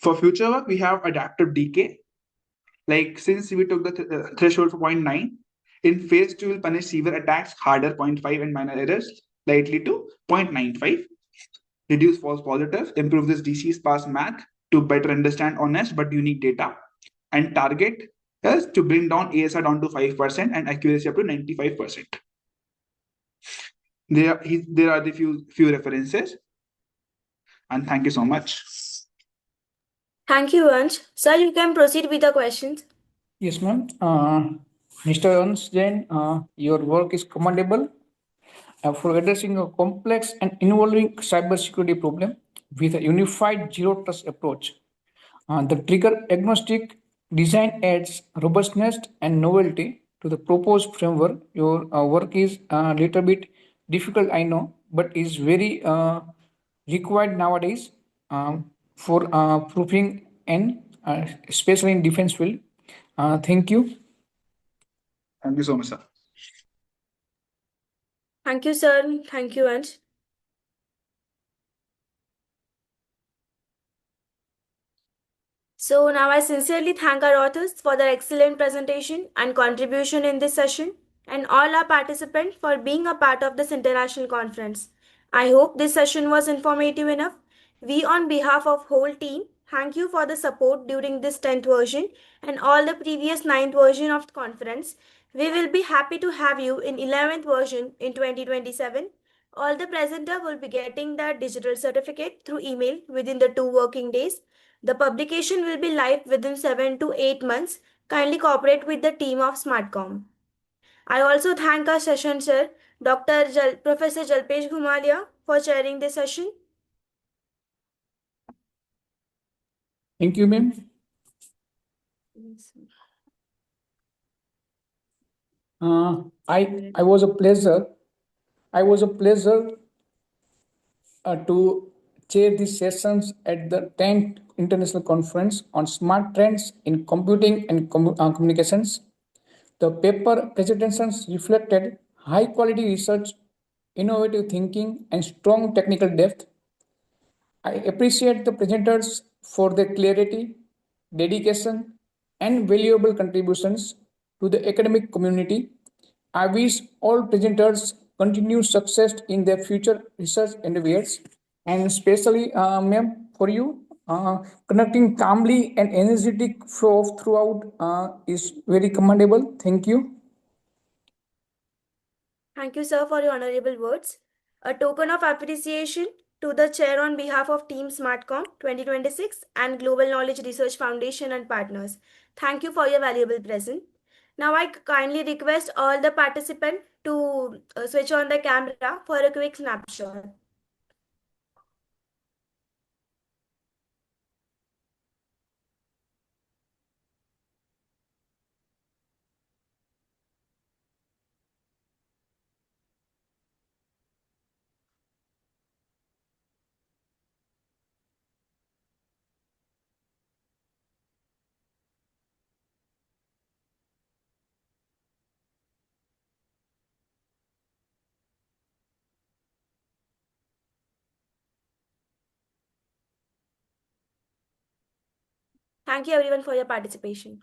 For future work, we have adaptive decay. Like since we took the threshold for 0.9, in phase 2, we'll punish severe attacks harder, 0.5, and minor errors slightly to 0.95. Reduce false positives, improve this DC sparse math to better understand honest but unique data, and target is to bring down ASR down to 5% and accuracy up to 95%. There are the few references, and thank you so much. Thank you, Vansh. Sir, you can proceed with the questions. Yes, ma'am. Mr. Hans Jain, your work is commendable for addressing a complex and involving cybersecurity problem with a unified zero trust approach. The trigger agnostic design adds robustness and novelty to the proposed framework. Your work is a little bit difficult, I know, but is very required nowadays for proofing and especially in defense field. Thank you. Thank you so much, sir. Thank you, sir. Thank you, Vansh. So now I sincerely thank our authors for their excellent presentation and contribution in this session, and all our participants for being a part of this international conference. I hope this session was informative enough. We, on behalf of whole team, thank you for the support during this 10th version and all the previous 9th version of the conference. We will be happy to have you in 11th version in 2027. All the presenter will be getting their digital certificate through email within the 2 working days. The publication will be live within 7 to 8 months. Kindly cooperate with the team of SMARTCOM. I also thank our session chair, Professor Jalpesh Gumalia, for chairing this session. Thank you, ma'am. I was a pleasure. I was a pleasure to chair these sessions at the 10th International Conference on Smart Trends in Computing and Communications. The paper presentations reflected high quality research, innovative thinking, and strong technical depth. I appreciate the presenters for their clarity, dedication, and valuable contributions to the academic community. I wish all presenters continue success in their future research endeavors, and especially, ma'am, for you, conducting calmly and energetic flow throughout is very commendable. Thank you. Thank you, sir, for your honorable words. A token of appreciation to the chair on behalf of Team SmartCom 2026 and Global Knowledge Research Foundation and partners. Thank you for your valuable presence. Now I kindly request all the participants to switch on the camera for a quick snapshot. Thank you everyone for your participation.